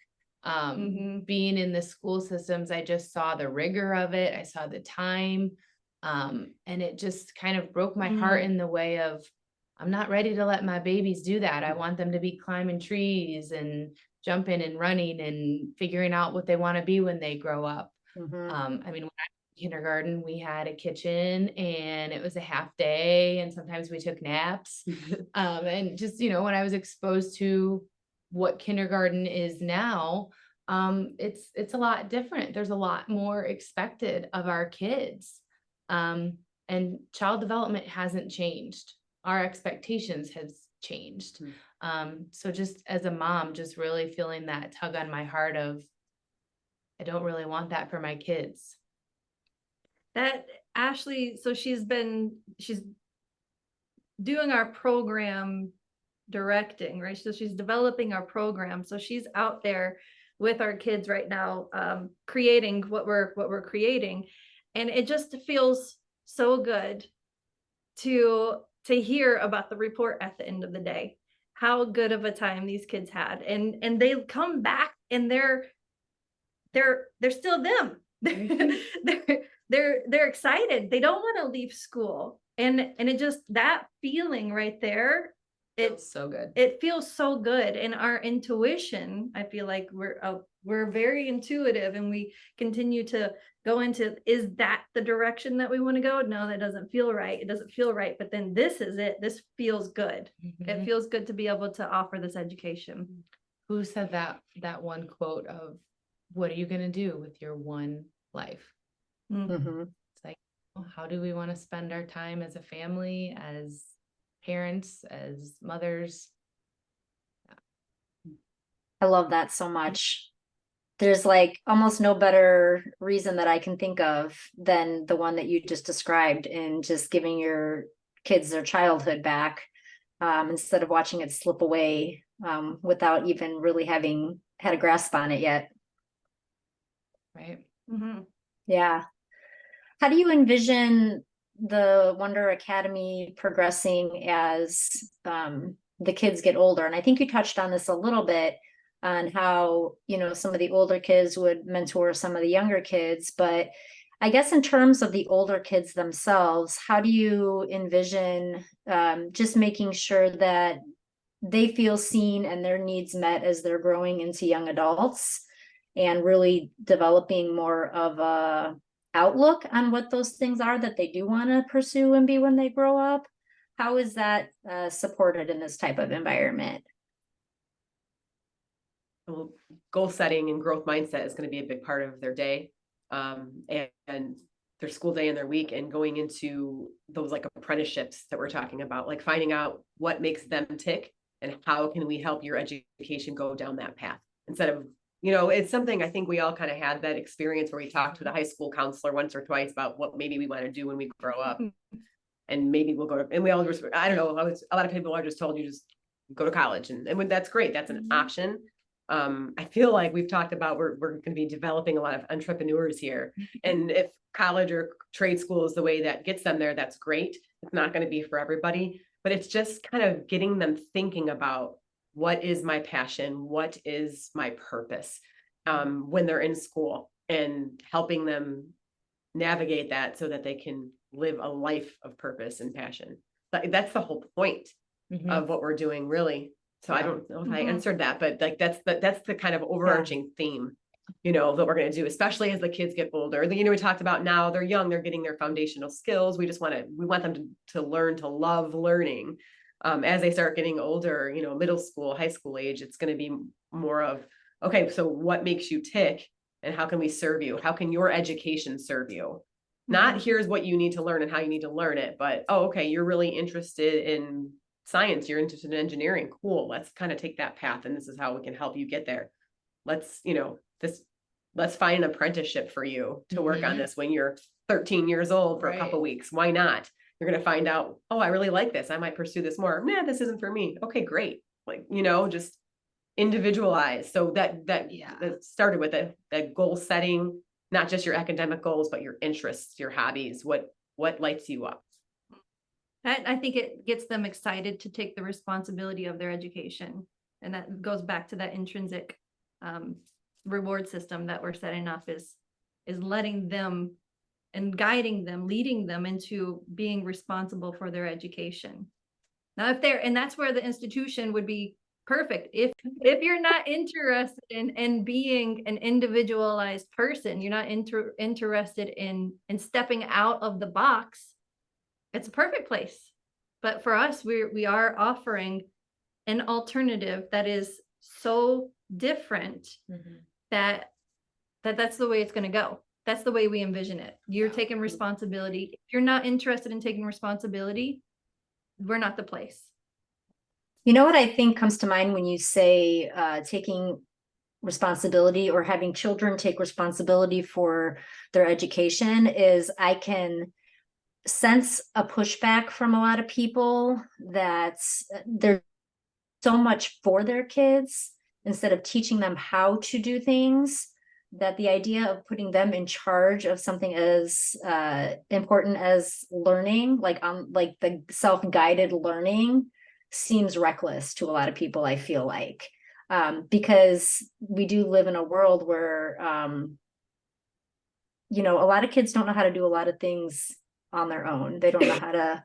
Speaker 4: Being in the school systems, I just saw the rigor of it. I saw the time. And it just kind of broke my heart in the way of, I'm not ready to let my babies do that. I want them to be climbing trees and jumping and running and figuring out what they want to be when they grow up. I mean, when I was in kindergarten, we had a kitchen and it was a half day, and sometimes we took naps. And just, when I was exposed to what kindergarten is now, it's a lot different. There's a lot more expected of our kids. And child development hasn't changed. Our expectations has changed. So just as a mom, just really feeling that tug on my heart of, I don't really want that for my kids.
Speaker 2: That Ashley, so she's doing our program directing, right? So she's developing our program. So she's out there with our kids right now, creating what we're creating. And it just feels so good to hear about the report at the end of the day, how good of a time these kids had. And they come back and they're still them. They're excited. They don't want to leave school. And it just, that feeling right there, it's
Speaker 3: so good.
Speaker 2: It feels so good. And our intuition, I feel like we're very intuitive, and we continue to go into, is that the direction that we want to go? No, that doesn't feel right. It doesn't feel right. But then this is it. This feels good. It feels good to be able to offer this education.
Speaker 4: Who said that one quote of, what are you going to do with your one life? It's like, how do we want to spend our time as a family, as parents, as mothers?
Speaker 1: I love that so much. There's like almost no better reason that I can think of than the one that you just described, in just giving your kids their childhood back, instead of watching it slip away, without even really having had a grasp on it yet.
Speaker 4: Right.
Speaker 1: Yeah. How do you envision the Wonder Academy progressing as the kids get older. And I think you touched on this a little bit on how, some of the older kids would mentor some of the younger kids. But I guess in terms of the older kids themselves, how do you envision just making sure that they feel seen and their needs met as they're growing into young adults, and really developing more of a outlook on what those things are that they do want to pursue and be when they grow up? How is that supported in this type of environment?
Speaker 3: Well, goal setting and growth mindset is going to be a big part of their day, and their school day and their week, and going into those like apprenticeships that we're talking about, like finding out what makes them tick and how can we help your education go down that path, instead of, it's something I think we all kind of had that experience where we talked to the high school counselor once or twice about what maybe we want to do when we grow up. And maybe we'll go to, and we all just, I don't know, a lot of people are just told you just go to college, and when that's great, that's an option. I feel like we've talked about, we're going to be developing a lot of entrepreneurs here. And if college or trade school is the way that gets them there, that's great. It's not going to be for everybody, but it's just kind of getting them thinking about, what is my passion? What is my purpose when they're in school, and helping them navigate that so that they can live a life of purpose and passion. But that's the whole point of what we're doing, really. So I don't know if I answered that, but like that's the kind of overarching theme, that we're going to do, especially as the kids get older. We talked about, now they're young, they're getting their foundational skills. We want them to learn to love learning. As they start getting older, middle school, high school age, it's going to be more of, okay, so what makes you tick, and how can we serve you? How can your education serve you? Not here's what you need to learn and how you need to learn it, but, oh, okay, you're really interested in science, you're interested in engineering. Cool. Let's kind of take that path, and this is how we can help you get there. Let's find an apprenticeship for you to work on this when you're 13 years old for a couple weeks. Why not? You're going to find out, oh, I really like this. I might pursue this more. Man, this isn't for me. Okay, great. Like, just individualize. So that started with that goal setting, not just your academic goals, but your interests, your hobbies, what lights you up.
Speaker 2: I think it gets them excited to take the responsibility of their education. And that goes back to that intrinsic reward system that we're setting up, is letting them and guiding them, leading them into being responsible for their education. Now, and that's where the institution would be perfect. If you're not interested in being an individualized person, you're not interested in stepping out of the box, it's a perfect place. But for us, we are offering an alternative that is so different that that's the way it's going to go. That's the way we envision it. You're taking responsibility. If you're not interested in taking responsibility, we're not the place.
Speaker 1: You know what I think comes to mind when you say taking responsibility, or having children take responsibility for their education, is I can sense a pushback from a lot of people that they're so much for their kids instead of teaching them how to do things, that the idea of putting them in charge of something as important as learning, like the self-guided learning, seems reckless to a lot of people, I feel like, because we do live in a world where a lot of kids don't know how to do a lot of things on their own. They don't know how to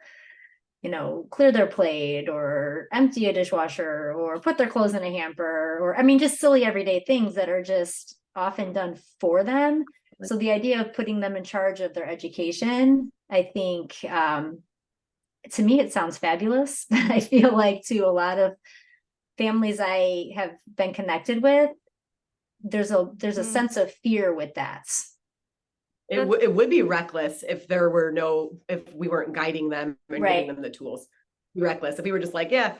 Speaker 1: clear their plate, or empty a dishwasher, or put their clothes in a hamper, or just silly everyday things that are just often done for them. So the idea of putting them in charge of their education, I think, to me, it sounds fabulous. I feel like to a lot of families I have been connected with, there's a sense of fear with that.
Speaker 3: It would be reckless if we weren't guiding them and giving them the tools. Reckless if we were just like, yeah,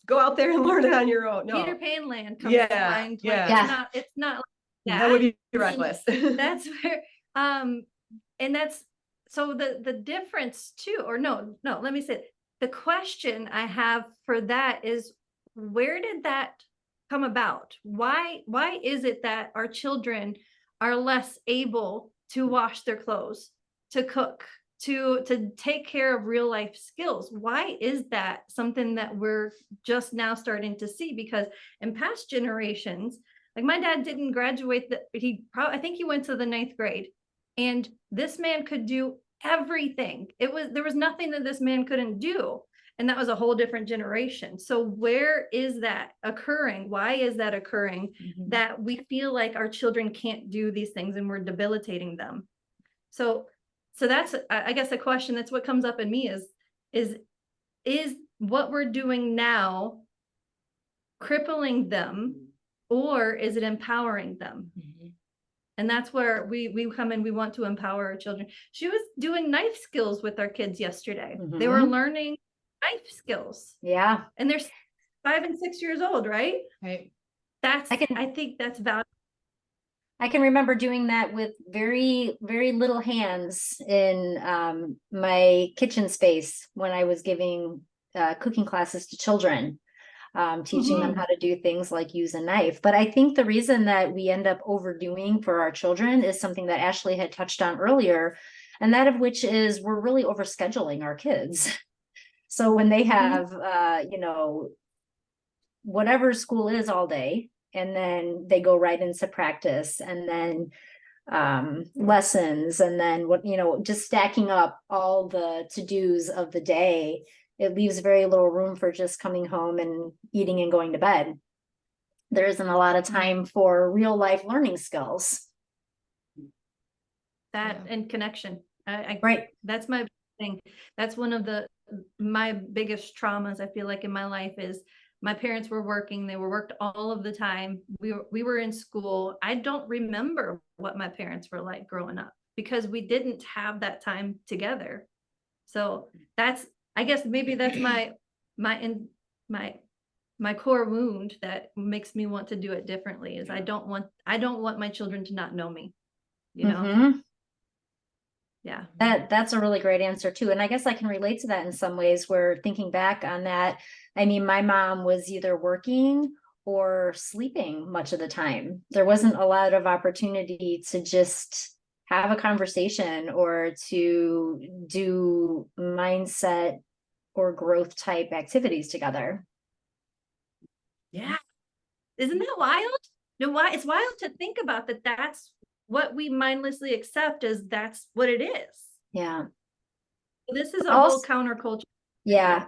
Speaker 3: go out there and learn it on your own. No.
Speaker 2: Peter Pan land comes to mind. It's not like that.
Speaker 3: That would be reckless.
Speaker 2: That's where and that's so the difference too, or no, let me say it. The question I have for that is, where did that come about? Why is it that our children are less able to wash their clothes, to cook, to take care of real life skills. Why is that something that we're just now starting to see? Because in past generations, like my dad didn't graduate, I think he went to the 9th grade, and this man could do everything. There was nothing that this man couldn't do. And that was a whole different generation. So where is that occurring? Why is that occurring? That we feel like our children can't do these things and we're debilitating them. So that's, I guess, a question that's what comes up in me is what we're doing now crippling them, or is it empowering them? And that's where we come in. We want to empower our children. She was doing knife skills with our kids yesterday. They were learning knife skills.
Speaker 1: Yeah.
Speaker 2: And they're 5 and 6 years old, right?
Speaker 4: Right.
Speaker 2: I think that's valuable.
Speaker 1: I can remember doing that with very, very little hands in my kitchen space when I was giving cooking classes to children, teaching them how to do things like use a knife. But I think the reason that we end up overdoing for our children is something that Ashley had touched on earlier, and that of which is we're really overscheduling our kids. So when they have, whatever school is all day, and then they go right into practice, and then lessons, and then just stacking up all the to-dos of the day, it leaves very little room for just coming home and eating and going to bed. There isn't a lot of time for real life learning skills.
Speaker 2: And connection.
Speaker 1: Right.
Speaker 2: That's my thing. That's one of my biggest traumas, I feel like, in my life is my parents were working. They were worked all of the time. We were in school. I don't remember what my parents were like growing up because we didn't have that time together. So I guess maybe that's my core wound that makes me want to do it differently is I don't want my children to not know me, Yeah.
Speaker 1: That's a really great answer too. And I guess I can relate to that in some ways, where thinking back on that, I mean, my mom was either working or sleeping much of the time. There wasn't a lot of opportunity to just have a conversation or to do mindset or growth type activities together.
Speaker 2: Yeah. Isn't that wild? It's wild to think about that. That's what we mindlessly accept as that's what it is.
Speaker 1: Yeah.
Speaker 2: This is a whole counterculture.
Speaker 1: Yeah.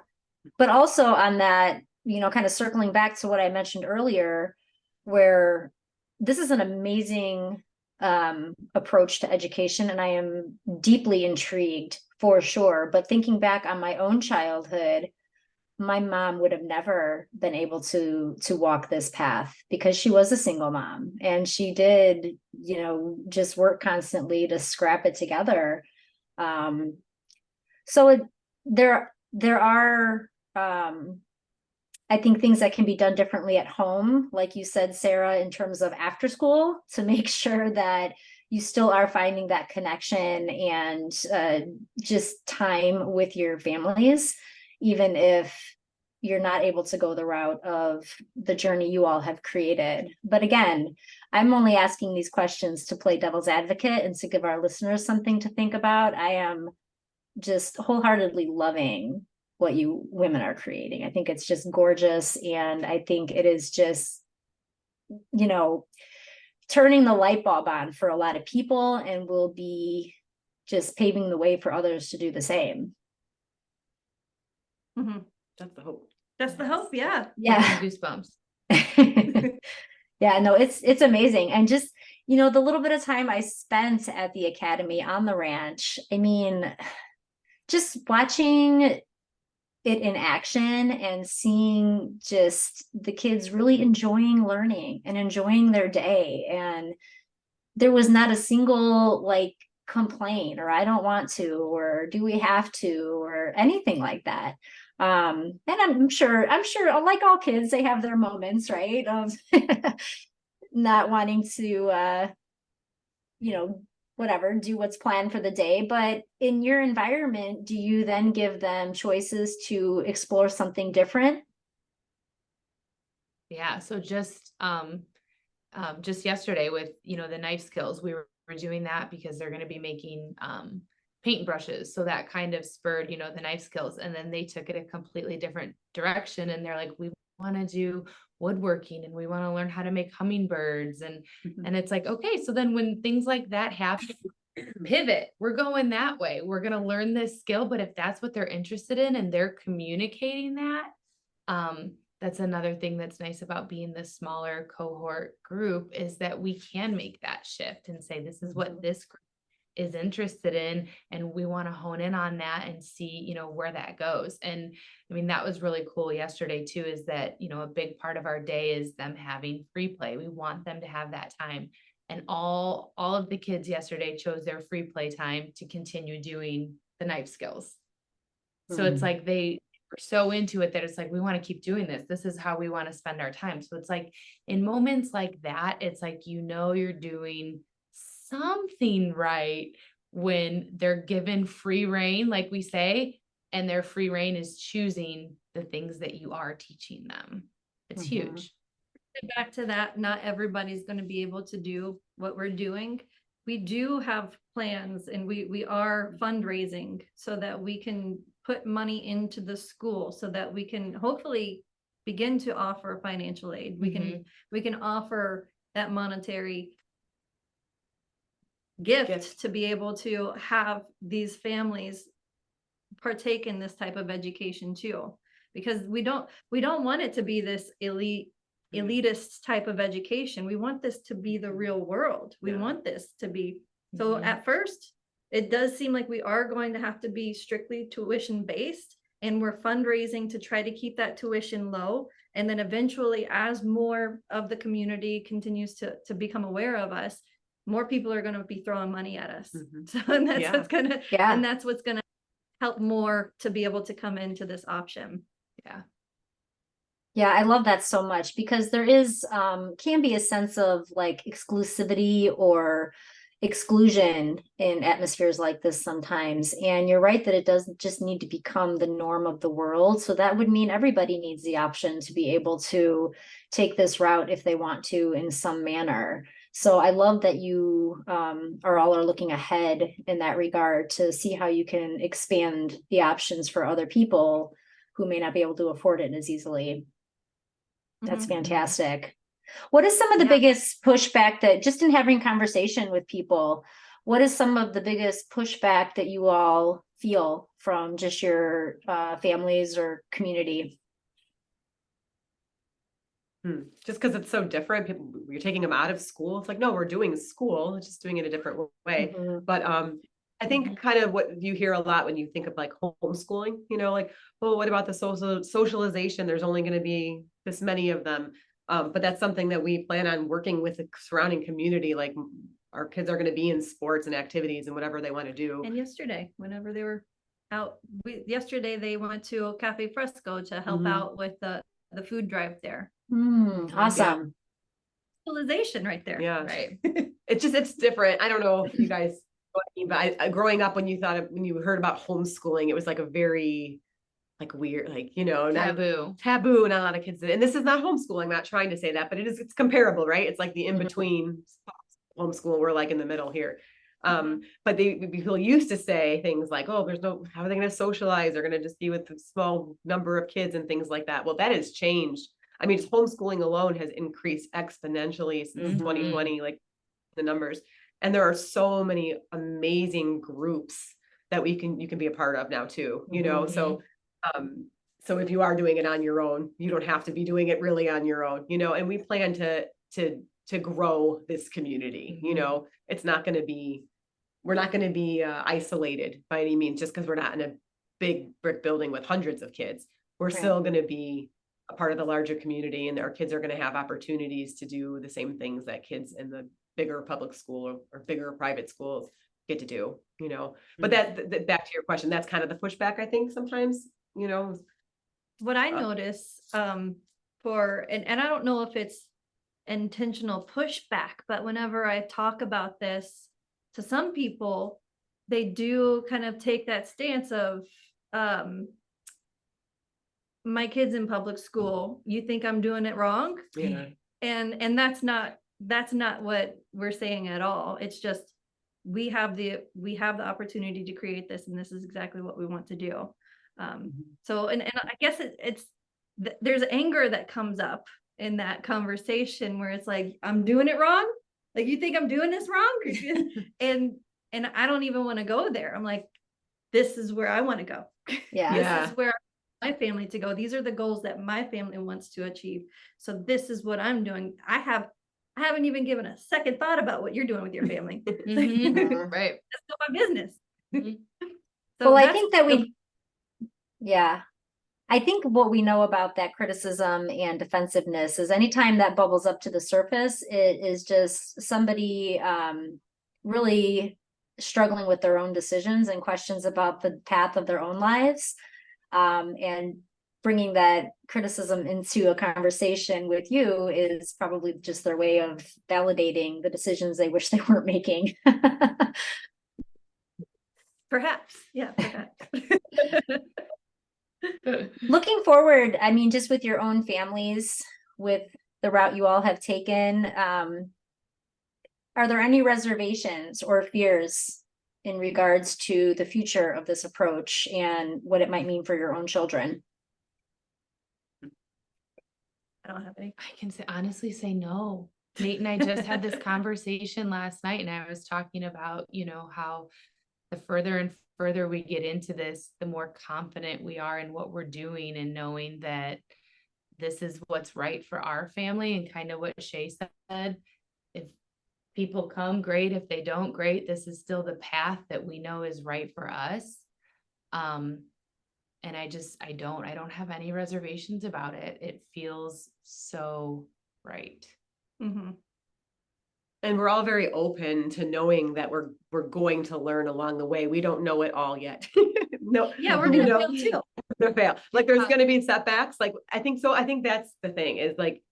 Speaker 1: But also on that, kind of circling back to what I mentioned earlier, where this is an amazing approach to education, and I am deeply intrigued for sure. But thinking back on my own childhood, my mom would have never been able to walk this path because she was a single mom, and she did, just work constantly to scrap it together. So there are, I think, things that can be done differently at home, like you said, Sarah, in terms of after school, to make sure that you still are finding that connection and just time with your families, even if you're not able to go the route of the journey you all have created. But again, I'm only asking these questions to play devil's advocate and to give our listeners something to think about. I am just wholeheartedly loving what you women are creating. I think it's just gorgeous. And I think it is just, turning the light bulb on for a lot of people, and will be just paving the way for others to do the same.
Speaker 3: That's the hope.
Speaker 2: That's the hope. Yeah.
Speaker 1: Yeah.
Speaker 4: Goosebumps.
Speaker 1: Yeah, no, it's amazing. And just, the little bit of time I spent at the academy on the ranch, I mean, just watching it in action and seeing just the kids really enjoying learning and enjoying their day. And there was not a single complaint or I don't want to, or do we have to, or anything like that. And I'm sure like all kids, they have their moments, right? Of not wanting to, whatever, do what's planned for the day. But in your environment, do you then give them choices to explore something different?
Speaker 4: Yeah. So just yesterday with, the knife skills, we were doing that because they're going to be making paintbrushes. So that kind of spurred, the knife skills. And then they took it a completely different direction. And they're like, we want to do woodworking and we want to learn how to make hummingbirds. And it's like, okay, so then when things like that happen, pivot, we're going that way. We're going to learn this skill. But if that's what they're interested in and they're communicating that, that's another thing that's nice about being the smaller cohort group, is that we can make that shift and say, this is what this group is interested in, and we want to hone in on that and see, where that goes. And I mean, that was really cool yesterday too, is that, a big part of our day is them having free play. We want them to have that time. And all of the kids yesterday chose their free play time to continue doing the knife skills. So it's like they were so into it that it's like, we want to keep doing this. This is how we want to spend our time. So it's like in moments like that, it's like, you're doing something right when they're given free reign, like we say, and their free reign is choosing the things that you are teaching them. It's huge.
Speaker 2: Back to that, not everybody's going to be able to do what we're doing. We do have plans, and we are fundraising so that we can put money into the school so that we can hopefully begin to offer financial aid. We can offer that monetary gift to be able to have these families partake in this type of education too, because we don't want it to be this elitist type of education. We want this to be the real world. We want this to be. So at first, it does seem like we are going to have to be strictly tuition based, and we're fundraising to try to keep that tuition low. And then eventually, as more of the community continues to become aware of us, more people are going to be throwing money at us. So, and that's what's going to, and that's what's going to help more to be able to come into this option.
Speaker 1: Yeah, I love that so much, because there is can be a sense of like exclusivity or exclusion in atmospheres like this sometimes. And you're right that it doesn't just need to become the norm of the world. So that would mean everybody needs the option to be able to take this route if they want to in some manner. So I love that you are looking ahead in that regard to see how you can expand the options for other people who may not be able to afford it as easily. That's fantastic. What is some of the biggest pushback that, just in having conversation with people, what is some of the biggest pushback that you all feel from just your families or community?
Speaker 3: Just because it's so different, people, you're taking them out of school. It's like, no, we're doing school, it's just doing it a different way. But I think kind of what you hear a lot when you think of like homeschooling, like, well, what about the socialization? There's only going to be this many of them. But that's something that we plan on working with the surrounding community. Like, our kids are going to be in sports and activities and whatever they want to do.
Speaker 2: And yesterday, whenever they were out, yesterday they went to Cafe Fresco to help out with the food drive there.
Speaker 1: Awesome.
Speaker 2: Socialization right there.
Speaker 3: Yeah.
Speaker 2: Right.
Speaker 3: It's different. I don't know if you guys, but I growing up, when you heard about homeschooling, it was like a very like weird, like, taboo, and a lot of kids did. And this is not homeschooling. I'm not trying to say that, but it's comparable, right? It's like the in-between homeschool. We're like in the middle here. But people used to say things like, oh, how are they going to socialize? They're going to just be with a small number of kids and things like that. Well, that has changed. I mean, just homeschooling alone has increased exponentially since 2020, like the numbers. And there are so many amazing groups that you can be a part of now too, so if you are doing it on your own, you don't have to be doing it really on your own, and we plan to grow this community. It's not going to be, we're not going to be isolated by any means, just because we're not in a big brick building with hundreds of kids. We're still going to be a part of the larger community, and our kids are going to have opportunities to do the same things that kids in the bigger public school or bigger private schools get to do, but that back to your question, that's kind of the pushback, I think, sometimes,
Speaker 2: what I notice and I don't know if it's intentional pushback, but whenever I talk about this to some people, they do kind of take that stance of my kid's in public school, you think I'm doing it wrong? And that's not what we're saying at all. It's just, we have the opportunity to create this, and this is exactly what we want to do. So, and I guess there's anger that comes up in that conversation where it's like, I'm doing it wrong. Like, you think I'm doing this wrong? and I don't even want to go there. I'm like, this is where I want to go.
Speaker 1: Yeah.
Speaker 2: This is where I want my family to go. These are the goals that my family wants to achieve. So this is what I'm doing. I haven't even given a second thought about what you're doing with your family.
Speaker 1: Mhm.
Speaker 4: Right.
Speaker 2: That's not my business.
Speaker 1: Well, I think that yeah. I think what we know about that criticism and defensiveness is anytime that bubbles up to the surface, it is just somebody really struggling with their own decisions and questions about the path of their own lives, and bringing that criticism into a conversation with you is probably just their way of validating the decisions they wish they weren't making.
Speaker 2: Perhaps. Yeah, perhaps.
Speaker 1: Looking forward, I mean, just with your own families, with the route you all have taken, are there any reservations or fears in regards to the future of this approach and what it might mean for your own children?
Speaker 2: I don't have any.
Speaker 4: I can honestly say no. Nate and I just had this conversation last night, and I was talking about, how the further and further we get into this, the more confident we are in what we're doing, and knowing that this is what's right for our family. And kind of what Shay said, if people come, great. If they don't, great. This is still the path that we know is right for us. And I don't have any reservations about it. It feels so right.
Speaker 2: Mm-hmm.
Speaker 3: And we're all very open to knowing that we're going to learn along the way. We don't know it all yet. No,
Speaker 2: Yeah, we're gonna fail too.
Speaker 3: We're gonna fail. Like, there's gonna be setbacks. Like, I think so. I think that's the thing, is like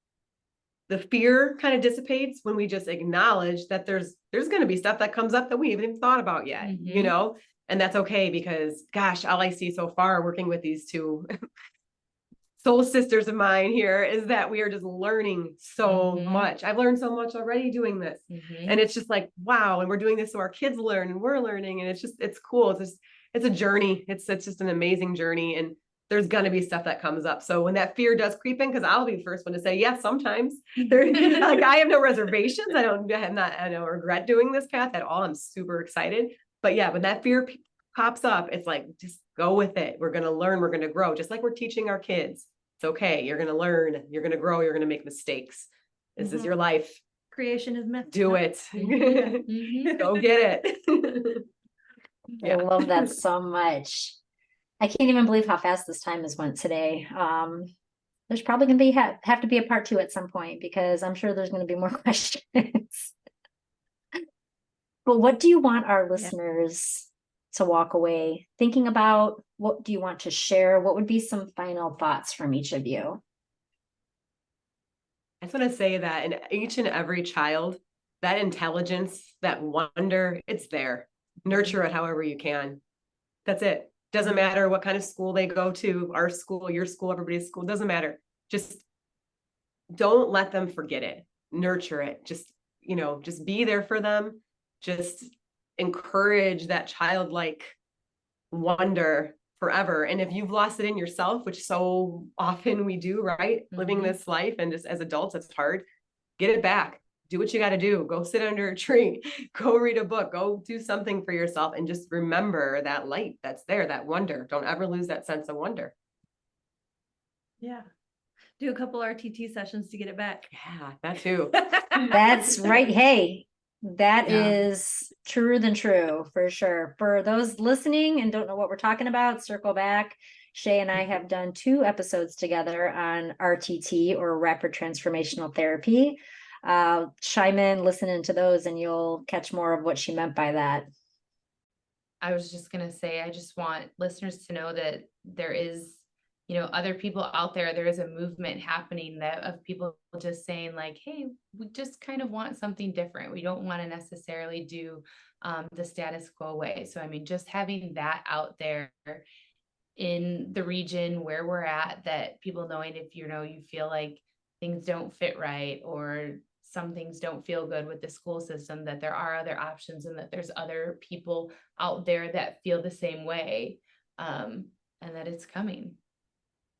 Speaker 3: the fear kind of dissipates when we just acknowledge that there's gonna be stuff that comes up that we haven't even thought about yet, and that's okay, because gosh, all I see so far working with these two soul sisters of mine here is that we are just learning so much. I've learned so much already doing this. And it's just like, wow. And we're doing this so our kids learn and we're learning. And it's cool. It's a journey. It's just an amazing journey. And there's going to be stuff that comes up. So when that fear does creep in, because I'll be the first one to say, yes, sometimes like, I have no reservations. I don't regret doing this path at all. I'm super excited. But yeah, when that fear pops up, it's like, just go with it. We're going to learn, we're going to grow, just like we're teaching our kids. It's okay. You're going to learn, you're going to grow, you're going to make mistakes. This is your life.
Speaker 2: Creation is meant.
Speaker 3: Do it. Go get it.
Speaker 1: I love that so much. I can't even believe how fast this time has went today. There's probably going to have to be a part 2 at some point, because I'm sure there's going to be more questions. But what do you want our listeners to walk away thinking about? What do you want to share? What would be some final thoughts from each of you?
Speaker 3: I just want to say that in each and every child, that intelligence, that wonder, it's there. Nurture it however you can. That's it. Doesn't matter what kind of school they go to, our school, your school, everybody's school, doesn't matter. Just don't let them forget it. Nurture it. Just be there for them. Just encourage that childlike wonder forever. And if you've lost it in yourself, which so often we do, right? Living this life, and just as adults, it's hard. Get it back. Do what you got to do. Go sit under a tree, go read a book, go do something for yourself, and just remember that light that's there, that wonder. Don't ever lose that sense of wonder.
Speaker 2: Yeah. Do a couple RTT sessions to get it back.
Speaker 3: Yeah, that too.
Speaker 1: That's right. Hey, that is truer than true, for sure. For those listening and don't know what we're talking about, circle back. Shay and I have done 2 episodes together on RTT, or rapid transformational therapy. Chime in, listen into those, and you'll catch more of what she meant by that.
Speaker 4: I was just going to say, I just want listeners to know that there is, other people out there. There is a movement happening of people just saying like, hey, we just kind of want something different. We don't want to necessarily do the status quo way. So, I mean, just having that out there in the region where we're at, that people knowing if, you feel like things don't fit right, or some things don't feel good with the school system, that there are other options and that there's other people out there that feel the same way, and that it's coming.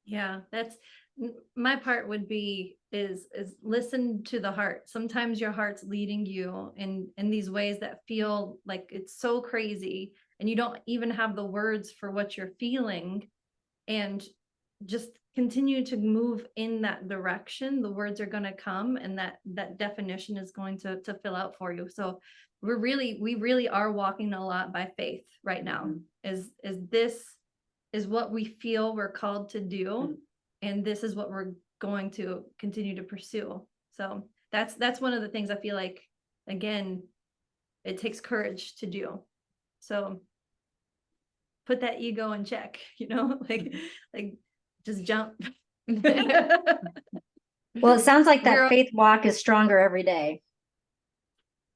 Speaker 2: Yeah, that's my part would be is listen to the heart. Sometimes your heart's leading you in these ways that feel like it's so crazy and you don't even have the words for what you're feeling, and just continue to move in that direction. The words are going to come, and that definition is going to fill out for you. So we really are walking a lot by faith right now. Is this is what we feel we're called to do, and this is what we're going to continue to pursue. So that's one of the things I feel like, again, it takes courage to do. So put that ego in check, like just jump.
Speaker 1: Well, it sounds like that faith walk is stronger every day.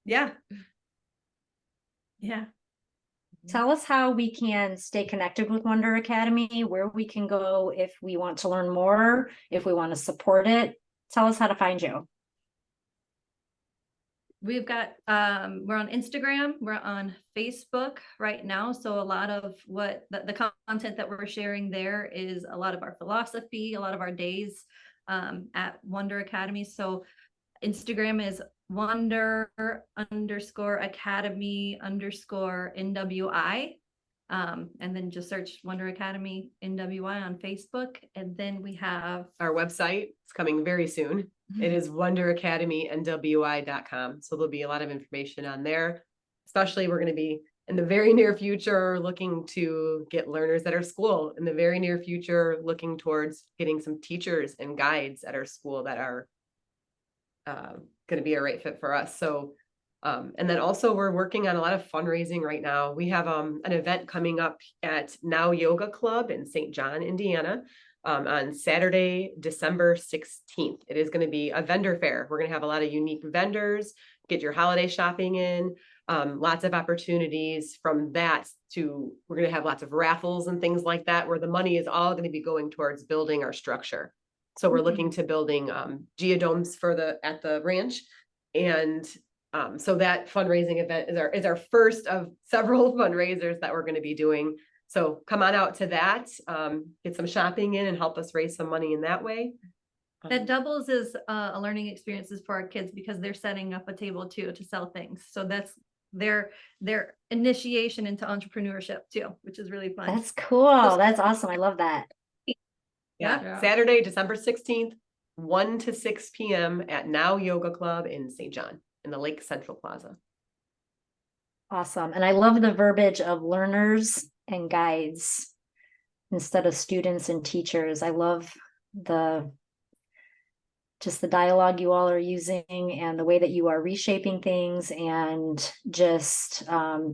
Speaker 2: Yeah.
Speaker 1: Tell us how we can stay connected with Wonder Academy, where we can go if we want to learn more, if we want to support it. Tell us how to find you.
Speaker 2: We've got, we're on Instagram, we're on Facebook right now. So a lot of what the content that we're sharing there is a lot of our philosophy, a lot of our days at Wonder Academy. So Instagram is Wonder_Academy _NWI. And then just search Wonder Academy NWI on Facebook. And then we have
Speaker 3: our website. It's coming very soon. It is Wonder Academy NWI.com. So there'll be a lot of information on there. Especially we're going to be in the very near future looking to get learners at our school. In the very near future, looking towards getting some teachers and guides at our school that are going to be a right fit for us. So, and then also we're working on a lot of fundraising right now. We have an event coming up at Now Yoga Club in St. John, Indiana, on Saturday, December 16th. It is going to be a vendor fair. We're going to have a lot of unique vendors, get your holiday shopping in, lots of opportunities from that to, we're going to have lots of raffles and things like that, where the money is all going to be going towards building our structure. So we're looking to building geodomes at the ranch. And so that fundraising event is our first of several fundraisers that we're going to be doing. So come on out to that, get some shopping in and help us raise some money in that way.
Speaker 2: That doubles as a learning experiences for our kids, because they're setting up a table too to sell things. So that's their initiation into entrepreneurship too, which is really fun.
Speaker 1: That's cool. That's awesome. I love that.
Speaker 3: Yeah. Saturday, December 16th, 1 to 6 p.m. at Now Yoga Club in St. John in the Lake Central Plaza.
Speaker 1: Awesome. And I love the verbiage of learners and guides instead of students and teachers. I love just the dialogue you all are using and the way that you are reshaping things and just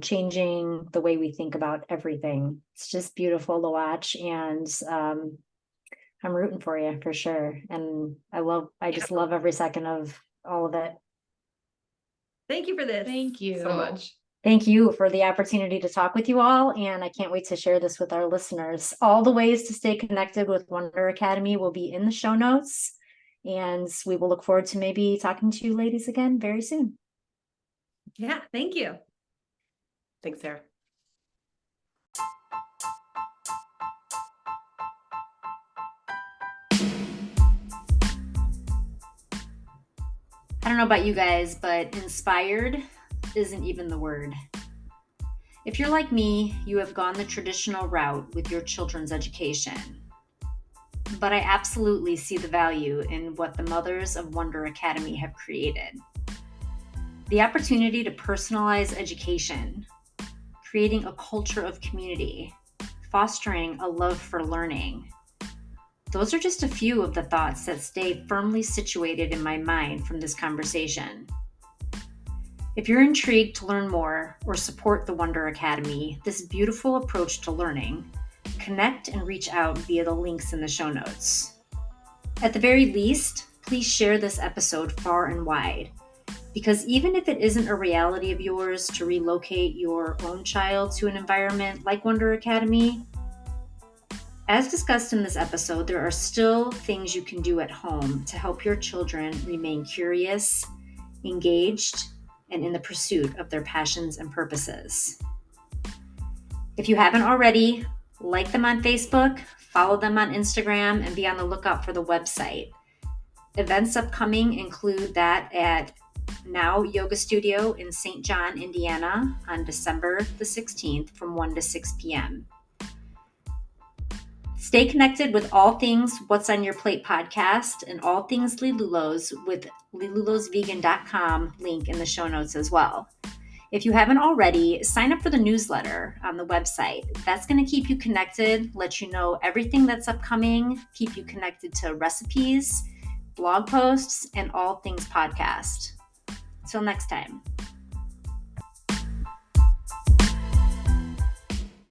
Speaker 1: changing the way we think about everything. It's just beautiful to watch, and I'm rooting for you for sure. And I just love every second of all of it.
Speaker 2: Thank you for this.
Speaker 4: Thank you
Speaker 3: so much.
Speaker 1: Thank you for the opportunity to talk with you all, and I can't wait to share this with our listeners. All the ways to stay connected with Wonder Academy will be in the show notes, and we will look forward to maybe talking to you ladies again very soon.
Speaker 2: Yeah, thank you.
Speaker 3: Thanks, Sarah.
Speaker 1: I don't know about you guys, but inspired isn't even the word. If you're like me, you have gone the traditional route with your children's education. But I absolutely see the value in what the mothers of Wonder Academy have created. The opportunity to personalize education, creating a culture of community, fostering a love for learning. Those are just a few of the thoughts that stay firmly situated in my mind from this conversation. If you're intrigued to learn more or support the Wonder Academy, this beautiful approach to learning, connect and reach out via the links in the show notes. At the very least, please share this episode far and wide, because even if it isn't a reality of yours to relocate your own child to an environment like Wonder Academy, as discussed in this episode, there are still things you can do at home to help your children remain curious engaged, and in the pursuit of their passions and purposes. If you haven't already, like them on Facebook, follow them on Instagram, and be on the lookout for the website. Events upcoming include that at Now Yoga Studio in St. John, Indiana on December the 16th from 1 to 6 p.m. Stay connected with all things What's on Your Plate podcast and all things Lilulos with lilulosvegan.com link in the show notes as well. If you haven't already, sign up for the newsletter on the website. That's going to keep you connected, let you know everything that's upcoming, keep you connected to recipes, blog posts, and all things podcast. Till next time.